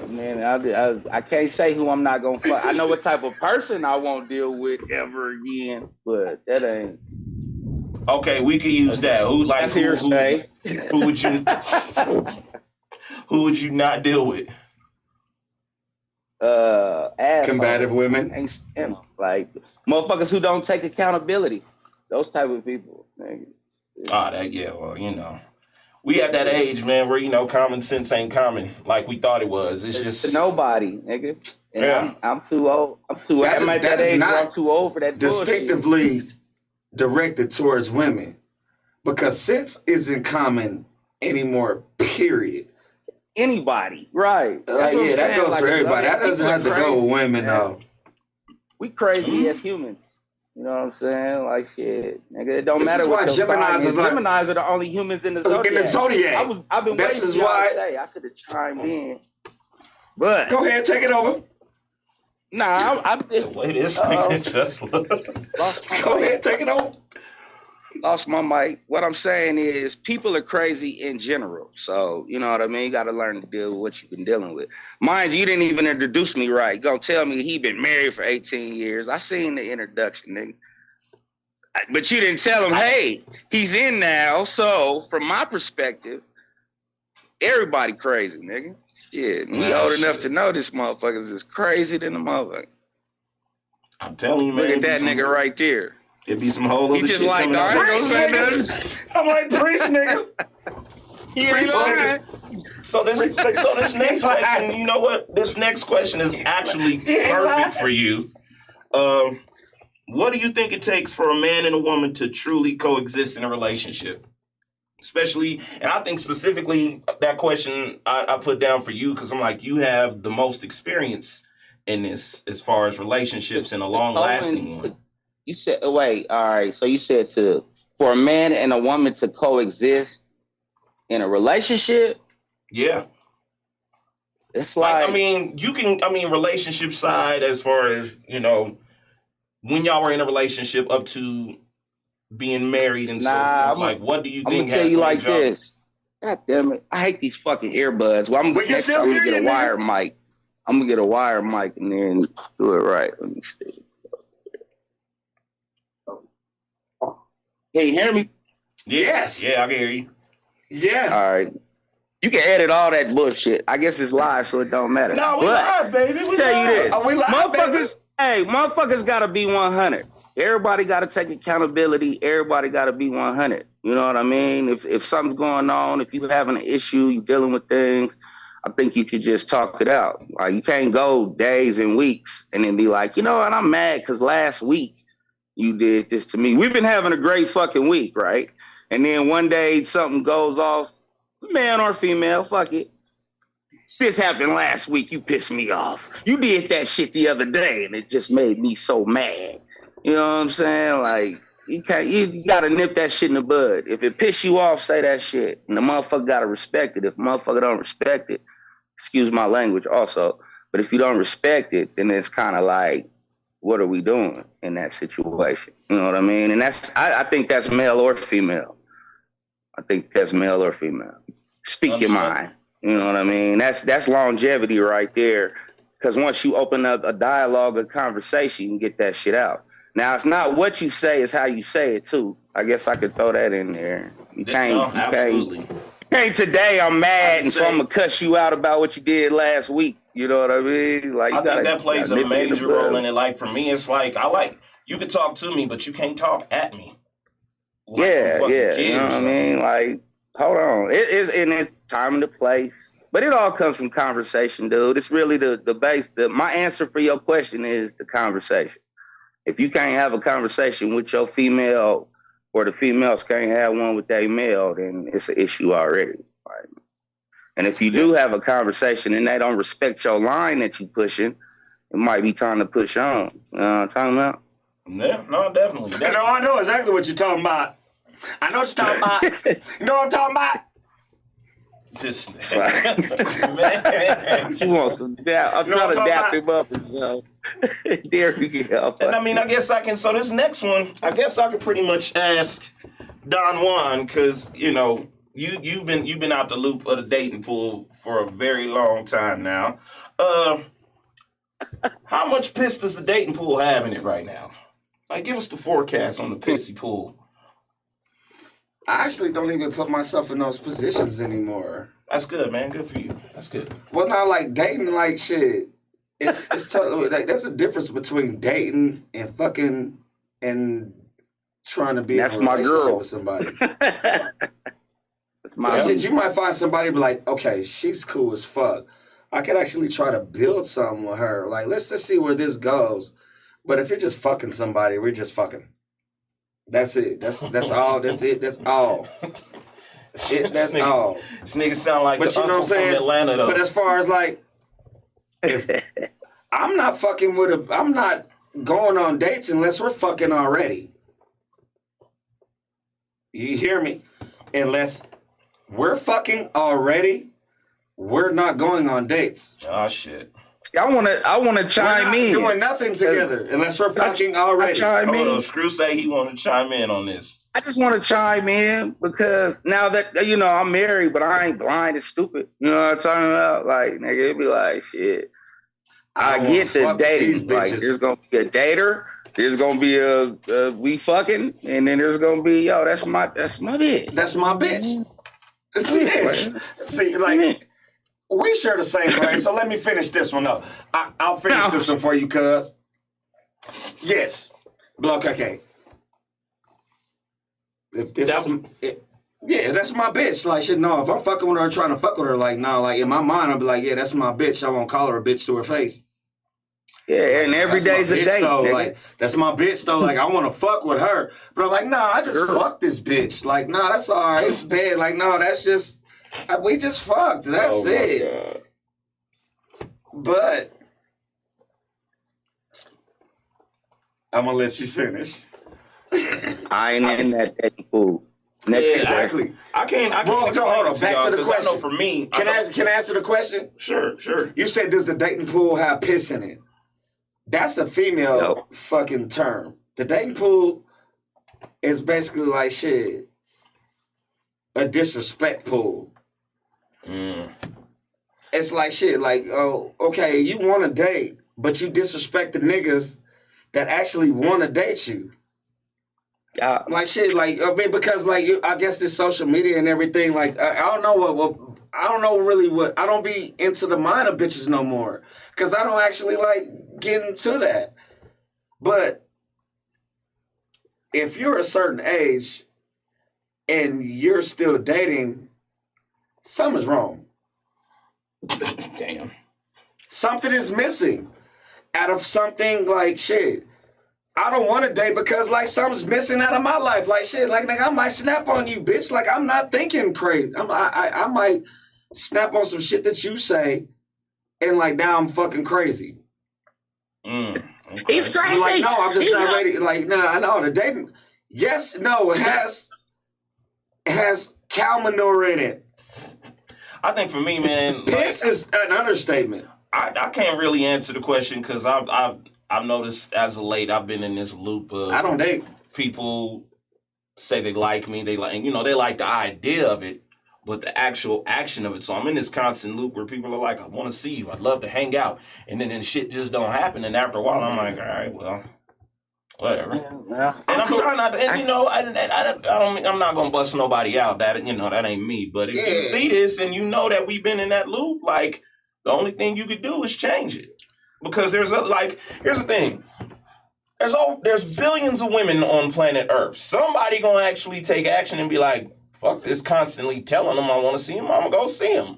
man, I can't say who I'm not gonna fuck. I know what type of person I won't deal with ever again, but that ain't. Okay, we could use that. Who like who would you who would you not deal with? Combative women. Like motherfuckers who don't take accountability. Those type of people. Well, you know. We at that age, man, where, you know, common sense ain't common like we thought it was. It's just nobody, nigga. And I'm too old. I'm too old. I'm at that age where I'm too old for that distinctively directed towards women. Because sense isn't common anymore, period. Anybody. Right. That goes for everybody. That doesn't have to go with women, though. We crazy as humans. You know what I'm saying? Like shit, nigga. It don't matter what your Geminis is like. Geminis are the only humans in the Zodiac. In the Zodiac. I've been waiting for y'all to say. I could have chimed in, but go ahead, take it over. Nah, I'm just. Wait, this nigga just look. Go ahead, take it over. Lost my mic. What I'm saying is, people are crazy in general. So you know what I mean. You got to learn to deal with what you've been dealing with. Mind you, didn't even introduce me right. Gonna tell me he been married for 18 years. I seen the introduction, nigga. But you didn't tell him, hey, he's in now. So from my perspective, everybody crazy, nigga. Shit, we old enough to know this motherfuckers is crazy than the motherfucker. I'm telling you, man. Look at that nigga right there. It'd be some whole other shit. He just like, I ain't gonna say nothing. I'm like, preach, nigga. So this next question, you know what? This next question is actually perfect for you. What do you think it takes for a man and a woman to truly coexist in a relationship? Especially, and I think specifically that question I put down for you because I'm like, you have the most experience in this as far as relationships and a long-lasting one. You said, wait, all right. So you said for a man and a woman to coexist in a relationship? Yeah. It's like relationship side as far as, you know, when y'all were in a relationship up to being married and so forth. Like, what do you think? I'm gonna tell you like this. God damn it. I hate these fucking earbuds. Well, next time I'm gonna get a wire mic. I'm gonna get a wire mic and then do it right. Let me see. Can you hear me? Yes. Yeah, I can hear you. Yes. All right. You can edit all that bullshit. I guess it's live, so it don't matter. No, we live, baby. Tell you this. Motherfuckers gotta be 100. Everybody gotta take accountability. Everybody gotta be 100. You know what I mean? If something's going on, if you're having an issue, you're dealing with things, I think you could just talk it out. Like, you can't go days and weeks and then be like, you know what, I'm mad because last week you did this to me. We've been having a great fucking week, right? And then one day something goes off, man or female, fuck it. This happened last week, you pissed me off. You did that shit the other day and it just made me so mad. You know what I'm saying? Like, you gotta nip that shit in the bud. If it piss you off, say that shit. And the motherfucker gotta respect it. If the motherfucker don't respect it, excuse my language also, but if you don't respect it, then it's kind of like, what are we doing in that situation? You know what I mean? And I think that's male or female. I think that's male or female. Speak your mind. You know what I mean? That's longevity right there. Because once you open up a dialogue, a conversation, you can get that shit out. Now, it's not what you say, it's how you say it, too. I guess I could throw that in there. Absolutely. Hey, today I'm mad, and so I'm going to cuss you out about what you did last week. You know what I mean? Like, I think that plays a major role in it. Like, for me, it's like, you can talk to me, but you can't talk at me. Like, yeah. You know what I mean? Like, hold on. It's time and the place. But it all comes from conversation, dude. It's really the base. My answer for your question is the conversation. If you can't have a conversation with your female, or the females can't have one with their male, then it's an issue already. Right? And if you do have a conversation and they don't respect your line that you pushing, it might be time to push on. You know what I'm talking about? Yeah, no, definitely. No, I know exactly what you're talking about. I know what you're talking about. You know what I'm talking about? This man. She wants some dap. I'm trying to dap him up and so. There we go. And I mean, I guess I can. So this next one, I guess I could pretty much ask Don Juan, because you know you've been out the loop of the dating pool for a very long time now. How much piss does the dating pool have in it right now? Like, give us the forecast on the pissy pool. I actually don't even put myself in those positions anymore. That's good, man. Good for you. That's good. Well, now, like, dating, like, shit, it's totally, like, there's a difference between dating and fucking and trying to be in a relationship with somebody. Shit, you might find somebody be like, okay, she's cool as fuck. I could actually try to build something with her. Like, let's just see where this goes. But if you're just fucking somebody, we're just fucking. That's it. That's all. That's it. That's all. That's all. This nigga sound like the uncle from Atlanta, though. But as far as like, if I'm not fucking with I'm not going on dates unless we're fucking already. You hear me? Unless we're fucking already, we're not going on dates. Oh shit. I wanna chime in. We're not doing nothing together unless we're fucking already. Hold on, Screw say he want to chime in on this. I just want to chime in because now that, you know, I'm married, but I ain't blind and stupid. You know what I'm talking about? Like, nigga, it'd be like, shit. I get the dating. Like, there's going to be a dater. There's going to be a we fucking. And then there's going to be, yo, that's my bitch. That's my bitch. See, like, we share the same brain, so let me finish this one up. I'll finish this one for you, cuz. Yes. Block, okay. If this yeah, that's my bitch. Like, shit, no, if I'm fucking with her, trying to fuck with her, like, no, like, in my mind, I'll be like, yeah, that's my bitch. I won't call her a bitch to her face. Yeah, and every day's a date. Though, like, that's my bitch, though. Like, I want to fuck with her. But I'm like, nah, I just fucked this bitch. Like, nah, that's all right. It's bad. Like, no, that's just, we just fucked. That's it. God. But I'm going to let you finish. I ain't in that dating pool. Yeah, exactly. I can't hold on. Back to the question. I know for me, can I answer the question? Sure. You said, does the dating pool have piss in it? That's a female fucking term. The dating pool is basically like shit, a disrespect pool. It's like shit, like, oh, okay, you want to date, but you disrespect the niggas that actually want to date you. Like shit, like, I mean, because like, I guess this social media and everything, like, I don't know what I don't know really what, I don't be into the mind of bitches no more. Because I don't actually like getting into that. But if you're a certain age and you're still dating, something's wrong. Damn. Something is missing out of something like shit. I don't want to date because like something's missing out of my life. Like shit, like nigga, I might snap on you, bitch. Like I'm not thinking crazy. I might snap on some shit that you say, and like now I'm fucking crazy. Okay. He's crazy. Like no, I'm just not ready. Like nah, I know the dating. Yes, no, it has cow manure in it. I think for me, man, piss is an understatement. I can't really answer the question because I've noticed as of late I've been in this loop of I don't date. People say they like me, they like, and you know, they like the idea of it, but the actual action of it. So I'm in this constant loop where people are like, I want to see you, I'd love to hang out, and then shit just don't happen. And after a while, I'm like, all right, well, whatever. Yeah, and I'm trying not to, and you know, I'm not gonna bust nobody out. That, you know, that ain't me. But if you see this and you know that we've been in that loop, like the only thing you could do is change it. Because here's the thing. There's billions of women on planet Earth. Somebody gonna actually take action and be like, fuck this constantly telling them I want to see him. I'm gonna go see him.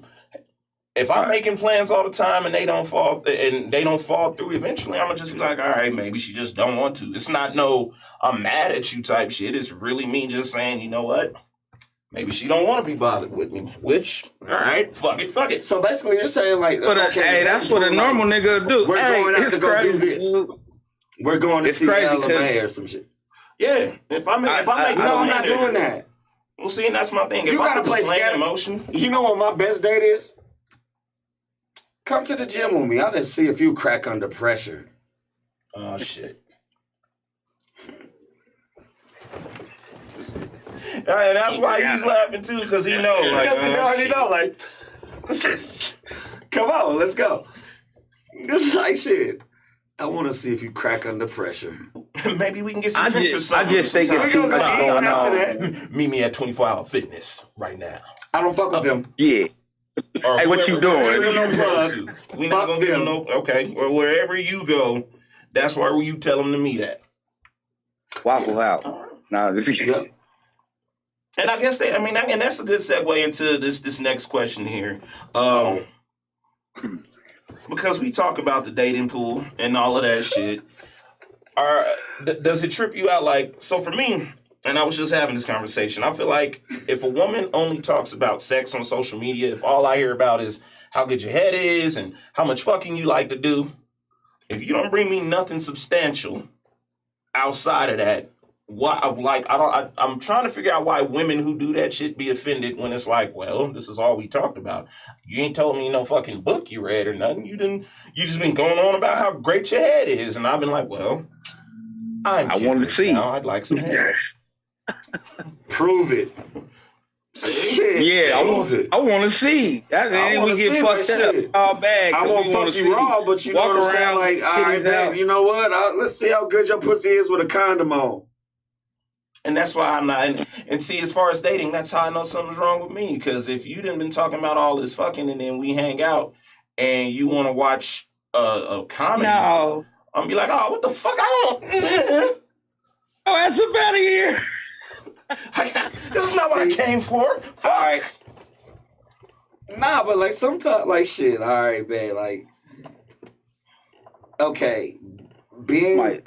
If I'm making plans all the time and they don't fall through, eventually I'm gonna just be like, all right, maybe she just don't want to. It's not no I'm mad at you type shit. It's really me just saying, you know what? Maybe she don't want to be bothered with me. Which, all right, fuck it. So basically, you're saying like, okay, that's what a normal nigga do. We're going out to go do this. We're going to see LMA or some shit. Yeah, if I make no, I'm not doing that. Well, see, and that's my thing. You gotta play scatter emotion. You know what my best date is? Come to the gym with me. I'll just see if you crack under pressure. Oh shit. And that's why he's laughing too, because he knows. Because he already know. Like, come on, let's go. Like shit. I want to see if you crack under pressure. Maybe we can get some drinks or something. I just think it's too much going on. Meet me at 24-hour fitness right now. I don't fuck with them. Yeah. Hey, what you doing? We're not gonna get no. Okay, well, wherever you go, that's where you tell them to meet at. Waffle House. Nah, this is. Yep. And I guess and that's a good segue into this next question here, because we talk about the dating pool and all of that shit. Does it trip you out? Like, so for me. And I was just having this conversation. I feel like if a woman only talks about sex on social media, if all I hear about is how good your head is and how much fucking you like to do, if you don't bring me nothing substantial outside of that, I'm trying to figure out why women who do that shit be offended when it's like, well, this is all we talked about. You ain't told me no fucking book you read or nothing. You just been going on about how great your head is, and I've been like, well, I want to see. Now. I'd like some head. Prove it. Yeah, I want to see. Then we get fucked up all bad. I won't fuck you raw, but you know what I'm saying? Like, all right, babe, you know what? Let's see how good your pussy is with a condom on. And that's why I'm not. And see, as far as dating, that's how I know something's wrong with me. Because if you done been talking about all this fucking and then we hang out and you want to watch a comedy, I'm gonna be like, oh, what the fuck? I don't. Oh, that's about a year. This is not what I came for. Fuck. All right. Nah, but like sometimes, like shit. All right, babe. Like, okay, being a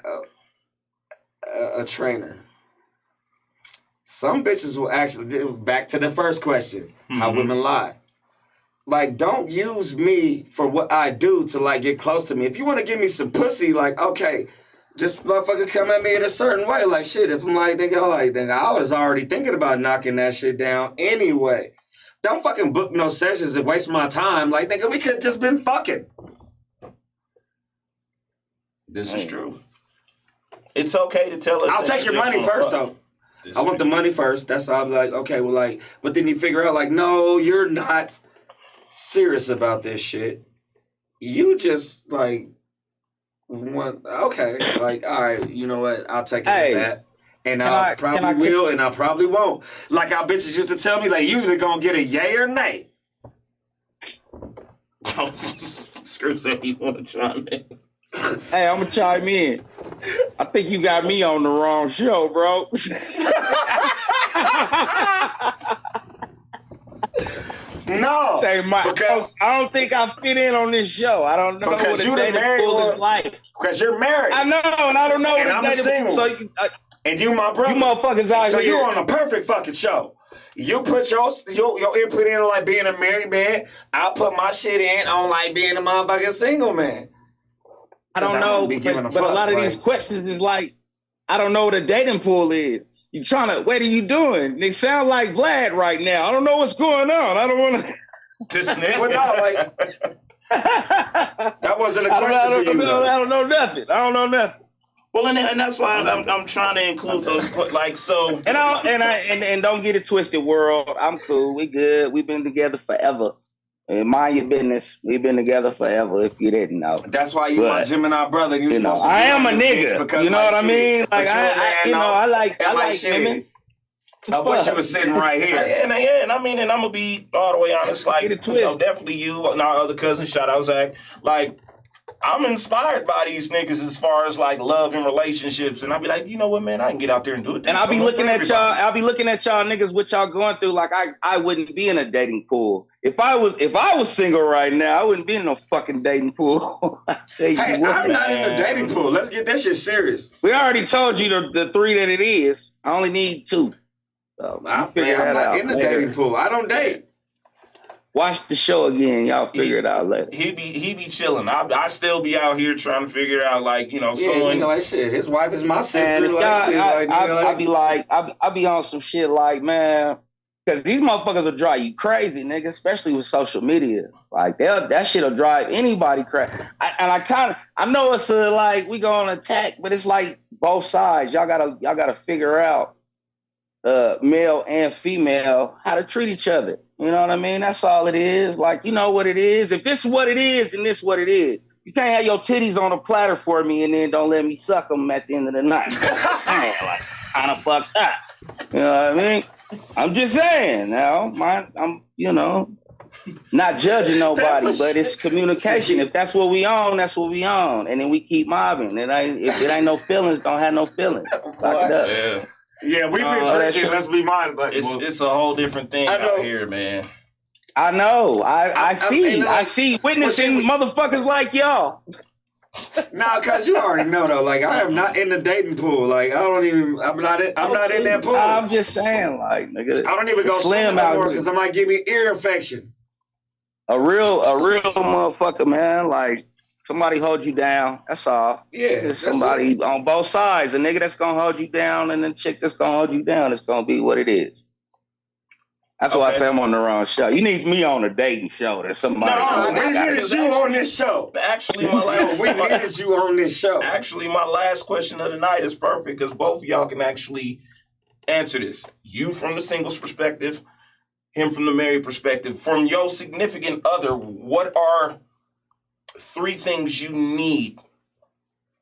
trainer. Some bitches will actually, back to the first question, how women lie. Like, don't use me for what I do to like get close to me. If you want to give me some pussy, like, okay. Just motherfucker come at me in a certain way. Like, shit, if I'm like, nigga, I was already thinking about knocking that shit down anyway. Don't fucking book no sessions and waste my time. Like, nigga, we could have just been fucking. This is true. It's okay to tell us. I'll take your money first, though. I want the money first. That's how I'm like, okay, well, like, but then you figure out, like, no, you're not serious about this shit. You just, like, okay, like, all right, you know what? I'll take it as that. And I probably will, and I probably won't. Like how bitches used to tell me, like, you either gonna get a yay or nay. Screw said he want to chime in. Hey, I'm gonna chime in. I think you got me on the wrong show, bro. No, because I don't think I fit in on this show. I don't know what a dating pool is like. Because you're married. I know, and I don't know and what I'm single. So and you my brother. You motherfuckers out so here. So you on the perfect fucking show. You put your input in on like being a married man. I'll put my shit in on like being a motherfucking single man. I don't know, but a lot of these questions is like, I don't know what a dating pool is. You trying to, what are you doing? They sound like Vlad right now. I don't know what's going on. I don't want to. Well, no, like, that wasn't a question for you. I don't know nothing. Well, and that's why I'm trying to include those, like, so. And don't get it twisted, world. I'm cool. We good. We've been together forever. And mind your business. We've been together forever. If you didn't know. That's why you my Gemini brother. You know, I am a nigga. Because you know what I mean? Like I like women. I wish you was sitting right here. And I'm gonna be all the way honest. Like, definitely you and our other cousin. Shout out Zach. Like, I'm inspired by these niggas as far as like love and relationships, and I'll be like, you know what, man, I can get out there and do it. And I'll be looking at y'all. I'll be looking at y'all niggas, what y'all going through. Like I wouldn't be in a dating pool if I was single right now. I wouldn't be in no fucking dating pool. Hey, I'm not in the dating pool. Let's get that shit serious. We already told you the 3 that it is. I only need 2. So I'm not in the dating pool. I don't date. Watch the show again. Y'all figure it out later. He be chilling. I still be out here trying to figure it out, like, you know, someone like shit. His wife is my sister. Man, I be on some shit like, man, because these motherfuckers will drive you crazy, nigga, especially with social media. Like that shit'll drive anybody crazy. I know it's like we go on attack, but it's like both sides. Y'all gotta figure out male and female how to treat each other. You know what I mean? That's all it is. Like, you know what it is. If this is what it is, then this is what it is. You can't have your titties on a platter for me and then don't let me suck them at the end of the night. Like, kind of fucked up. You know what I mean? I'm just saying. Now, I'm not judging nobody, but it's communication. If that's what we own, that's what we own, and then we keep mobbing. If it ain't no feelings, don't have no feelings. Lock it up. Yeah. Yeah, we've been drinking. Let's be mindful. It's a whole different thing out here, man. I know. I see witnessing motherfuckers like y'all. Nah, cause you already know though. Like I am not in the dating pool. Like I'm not in that pool. I'm just saying, like, nigga. I don't even go swimming no more because I might give me ear infection. A real motherfucker, man. Like. Somebody hold you down. That's all. Yeah. There's somebody on both sides. A nigga that's gonna hold you down and the chick that's gonna hold you down. It's gonna be what it is. That's why I say I'm on the wrong show. You need me on a dating show. There's somebody. No, we needed you on this show. Actually, we needed you on this show. Actually, my last question of the night is perfect because both of y'all can actually answer this. You from the singles perspective, him from the married perspective. From your significant other, what are 3 things you need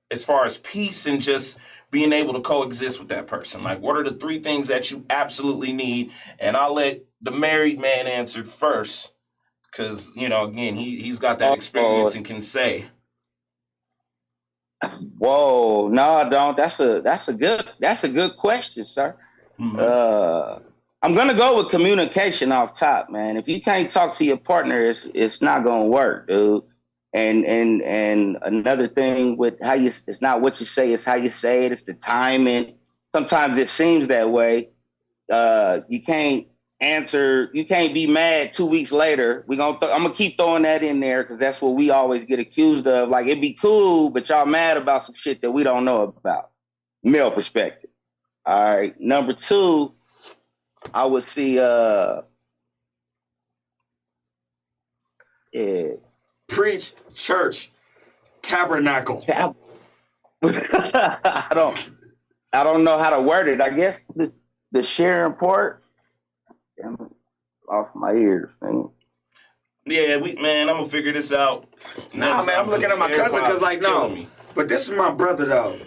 as far as peace and just being able to coexist with that person? Like, what are the 3 things that you absolutely need? And I'll let the married man answer first because, you know, again, he's got that experience and can say. Whoa, no, I don't. That's a good question, sir. Mm-hmm. I'm gonna go with communication off top, man. If you can't talk to your partner, it's not gonna work, dude. And another thing with it's not what you say, it's how you say it. It's the timing. Sometimes it seems that way. You can't be mad 2 weeks later. I'm gonna keep throwing that in there because that's what we always get accused of. Like, it'd be cool, but y'all mad about some shit that we don't know about. Male perspective. All right. Number 2, I would see preach, church, tabernacle. I don't know how to word it. I guess the sharing part. Damn, off my ears, man. Yeah, I'm gonna figure this out. Nah, man, I'm looking at my cousin because, like, no, but this is my brother though.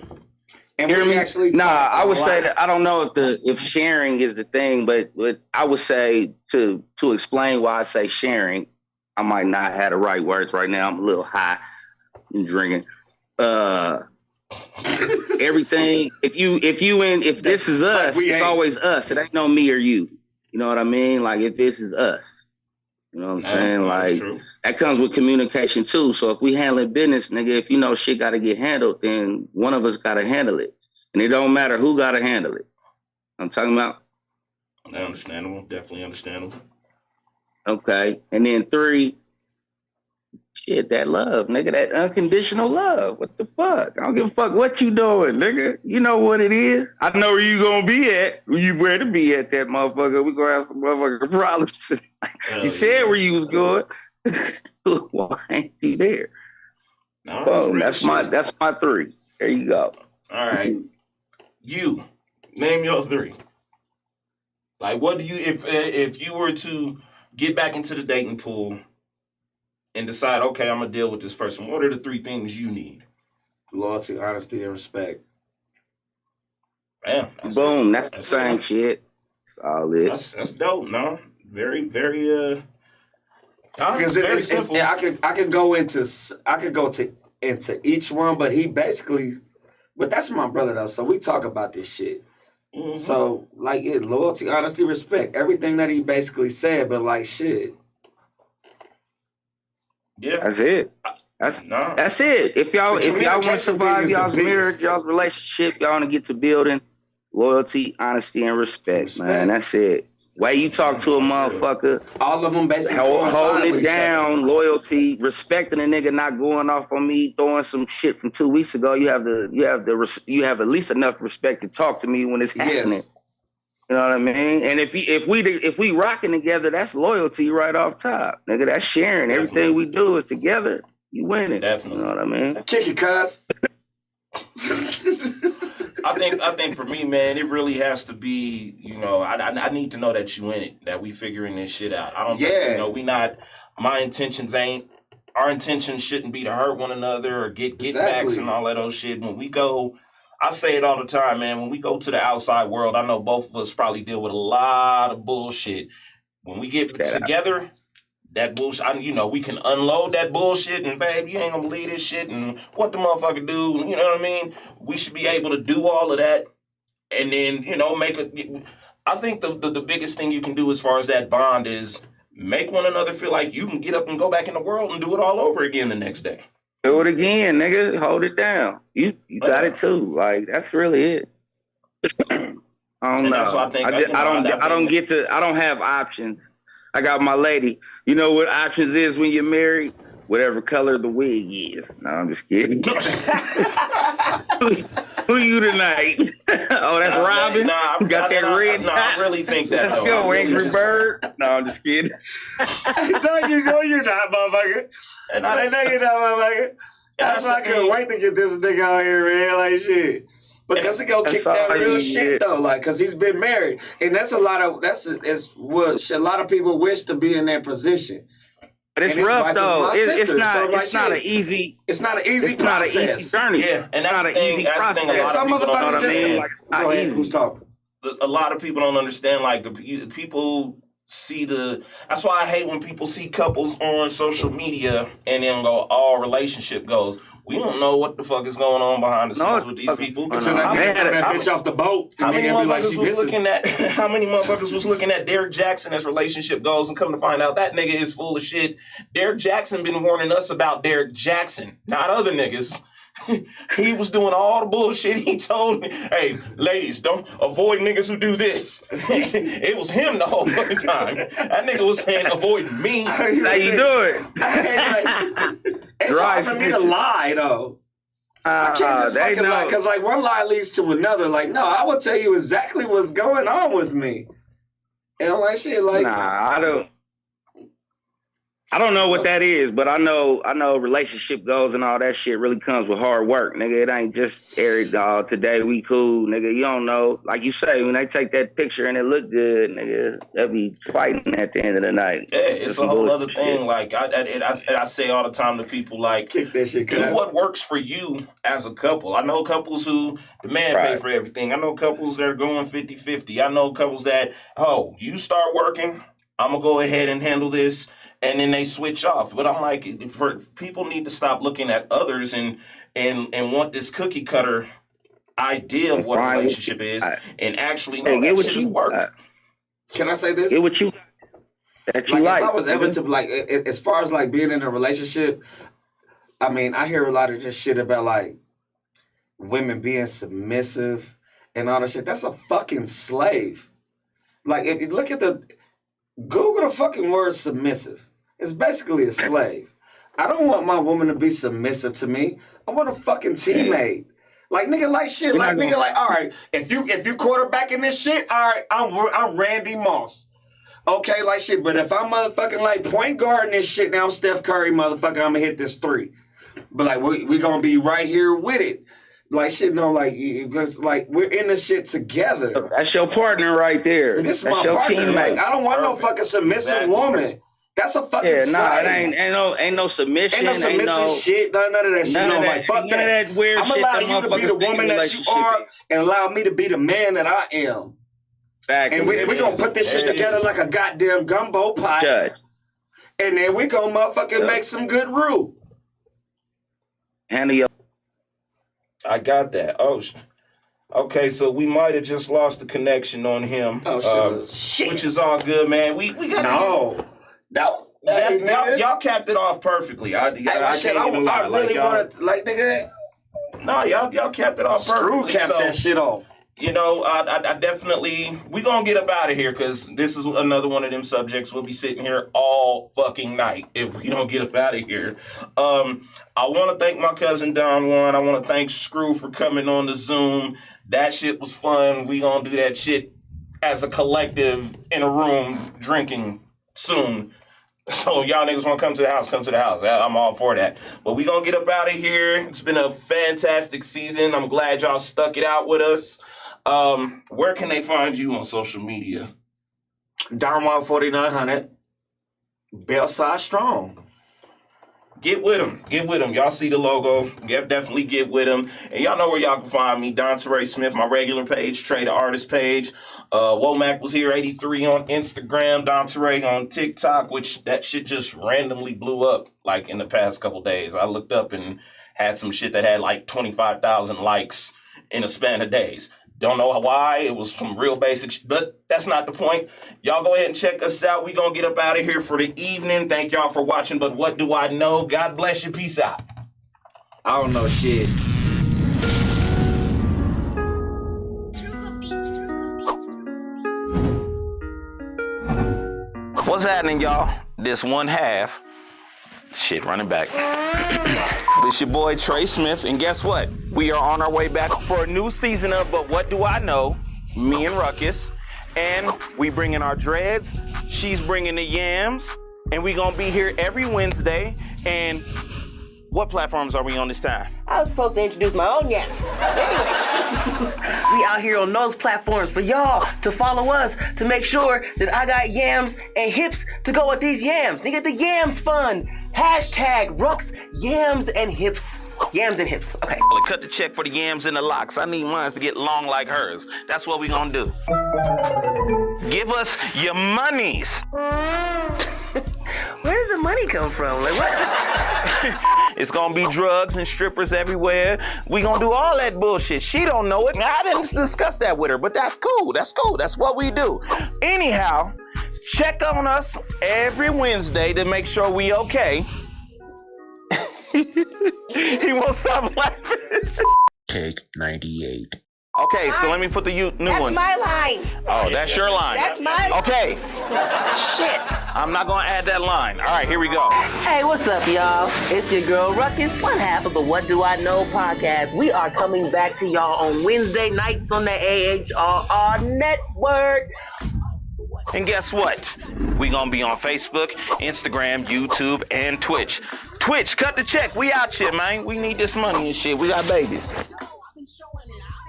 And hear me? Actually, I would say that I don't know if sharing is the thing, but I would say to explain why I say sharing. I might not have the right words right now. I'm a little high and drinking. Everything. If this is us, it's always us. It ain't no me or you. You know what I mean? Like, if this is us, you know what I'm saying? Like, that comes with communication too. So if we handling business, nigga, if you know shit got to get handled, then one of us got to handle it, and it don't matter who got to handle it. I'm talking about. Understandable. Definitely understandable. Okay. And then 3, shit, that love, nigga, that unconditional love. What the fuck? I don't give a fuck what you doing, nigga. You know what it is. I know where you gonna be at. Where to be at, that motherfucker. We gonna have some motherfucking problems. You said where you was going. Why ain't you there? No, that's my 3. There you go. All right. You name your 3. Like, what do you if you were to get back into the dating pool and decide, okay, I'm gonna deal with this person, what are the 3 things you need? Loyalty, honesty, and respect. Man, boom, that's the same shit. Solid. That's dope, no? Very, very because very simple. I could go to into each one, but he basically, but that's my brother though, so we talk about this shit. Mm-hmm. So, like, loyalty, honesty, respect, everything that he basically said, but like, shit. Yeah. That's it. That's it. If y'all want to survive y'all's marriage, y'all's relationship, y'all want to get to building loyalty, honesty, and respect, man. That's it. Way you talk to a motherfucker, all of them basically holding it down, loyalty, respecting a nigga, not going off on me, throwing some shit from 2 weeks ago. You have at least enough respect to talk to me when it's happening. Yes. You know what I mean? And if we rocking together, that's loyalty right off top, nigga. That's sharing. Definitely. Everything we do is together. You win it. Definitely. You know what I mean? Kick it, cuz. I think for me, man, it really has to be, you know, I need to know that you in it, that we figuring this shit out. I don't think, you know, our intentions shouldn't be to hurt one another or get backs and all that old shit. When we go, I say it all the time, man, when we go to the outside world, I know both of us probably deal with a lot of bullshit. When we get together, that bullshit, you know, we can unload that bullshit and, babe, you ain't gonna believe this shit and what the motherfucker do, you know what I mean? We should be able to do all of that and then, you know, I think the biggest thing you can do as far as that bond is make one another feel like you can get up and go back in the world and do it all over again the next day. Do it again, nigga. Hold it down. You got it too. Like, that's really it. I don't know. I don't have options. I got my lady. You know what options is when you're married? Whatever color the wig is. No, I'm just kidding. Who you tonight? Oh, that's Robin? Got that red? No, I really think that. Let's go, Angry Bird. No, I'm just kidding. No, you know you're not, motherfucker. I know you're not, motherfucker. That's why I couldn't wait to get this nigga out here, man. Like, shit. Because he gonna kick that real shit though, like, cause he's been married, and that's what a lot of people wish to be in that position. But it's rough though. It's not an easy journey. Yeah, and that's the thing. That's the thing. Some motherfuckers just go ahead. Who's talking? A lot of people don't understand. Like people see that's why I hate when people see couples on social media and then go, all relationship goals. We don't know what the fuck is going on behind the scenes with these people. Until that bitch off the boat. How many motherfuckers was looking at Derek Jackson as relationship goals and come to find out that nigga is full of shit. Derek Jackson been warning us about Derek Jackson, not other niggas. He was doing all the bullshit. He told me, hey, ladies, don't avoid niggas who do this. It was him the whole fucking time. That nigga was saying, avoid me. How you doing? It's hard for me to lie, though. I can't just fucking lie, because, like, one lie leads to another. Like, no, I will tell you exactly what's going on with me. And I'm like, shit, like... Nah, I don't know what that is, but I know relationship goals and all that shit really comes with hard work, nigga. It ain't just today we cool, nigga. You don't know. Like you say, when they take that picture and it look good, nigga, they'll be fighting at the end of the night. Yeah, it's a whole other thing. Like I say all the time to people, like, kick that shit, do what works for you as a couple. I know couples who the man pay for everything. I know couples that are going 50-50. I know couples that, you start working, I'm gonna go ahead and handle this. And then they switch off. But I'm like, people need to stop looking at others and want this cookie cutter idea of what a relationship is and actually know that shit is work. Can I say this? Get what you that you like. If I was ever to, like, as far as, like, being in a relationship, I mean, I hear a lot of just shit about, like, women being submissive and all that shit. That's a fucking slave. Like, if you look at Google the fucking word submissive. It's basically a slave. I don't want my woman to be submissive to me. I want a fucking teammate. Like, nigga, like shit. Like, nigga, like, all right, if you quarterbacking this shit, all right, I'm Randy Moss. Okay, like shit. But if I'm motherfucking like point guarding this shit, now I'm Steph Curry, motherfucker, I'm gonna hit this three. But like, we gonna be right here with it. Like, shit, no, like, because, like, we're in this shit together. That's your partner right there. This is my partner. Teammate. Like, I don't want no fucking submissive woman. That's a fucking slave. Ain't no submission. Ain't no submissive shit. None of that shit. None of that. Fuck none of that weird shit. I'm allowing you to be the woman that you are and allow me to be the man that I am. Exactly. And we're going to put this shit together like a goddamn gumbo pot. Judge. And then we're going to motherfucking make some good roux. Handle your. I got that. Oh, okay. So we might have just lost the connection on him. Oh shit! Which is all good, man. We got y'all capped it off perfectly. I can't even lie. Nigga. No, y'all capped it off perfectly. Screw capped that shit off. You know, I definitely, we gonna get up out of here because this is another one of them subjects. We'll be sitting here all fucking night if we don't get up out of here. I want to thank my cousin Don Juan. I want to thank Screw for coming on the Zoom. That shit was fun. We gonna do that shit as a collective in a room drinking soon. So y'all niggas want to come to the house, come to the house. I'm all for that. But we gonna get up out of here. It's been a fantastic season. I'm glad y'all stuck it out with us. Where can they find you on social media? Darnwell 4900. Bellside Strong. Get with them. Get with them. Y'all see the logo. Definitely get with them. And y'all know where y'all can find me. TREY Smith, my regular page. TREY the artist page. Womack was here 83 on Instagram. TREY on TikTok, which that shit just randomly blew up like in the past couple days. I looked up and had some shit that had like 25,000 likes in a span of days. Don't know why. It was some real basic shit, but that's not the point. Y'all go ahead and check us out. We gonna get up out of here for the evening. Thank y'all for watching, but what do I know? God bless you. Peace out. I don't know shit. What's happening, y'all? This one half. Shit, running back. It's your boy TREY Smith, and guess what? We are on our way back for a new season of But What Do I Know? Me and Ruckus. And we bringing our dreads. She's bringing the yams. And we gonna be here every Wednesday. And what platforms are we on this time? I was supposed to introduce my own yams. Anyway, we out here on those platforms for y'all to follow us to make sure that I got yams and hips to go with these yams. Nigga, the yams fun. Hashtag Rux Yams and Hips. Yams and hips. Okay. Cut the check for the yams and the locks. I need mine to get long like hers. That's what we gonna do. Give us your monies. Where does the money come from? Like what? It's gonna be drugs and strippers everywhere. We gonna do all that bullshit. She don't know it. I didn't discuss that with her, but that's cool. That's cool. That's what we do. Anyhow, check on us every Wednesday to make sure we okay. He won't stop laughing. Take 98. Okay, so let me put the new one. That's my line. Oh, that's your line. That's my line. Okay. Shit. I'm not gonna add that line. All right, here we go. Hey, what's up, y'all? It's your girl Ruckus, one half of the What Do I Know podcast. We are coming back to y'all on Wednesday nights on the AHRR network. And guess what? We gonna be on Facebook, Instagram, YouTube, and Twitch. Twitch, cut the check. We out here, man. We need this money and shit. We got babies.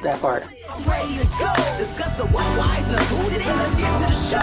That part. Ready to go. Discuss the what, whys, and who did it. Let's get to the show.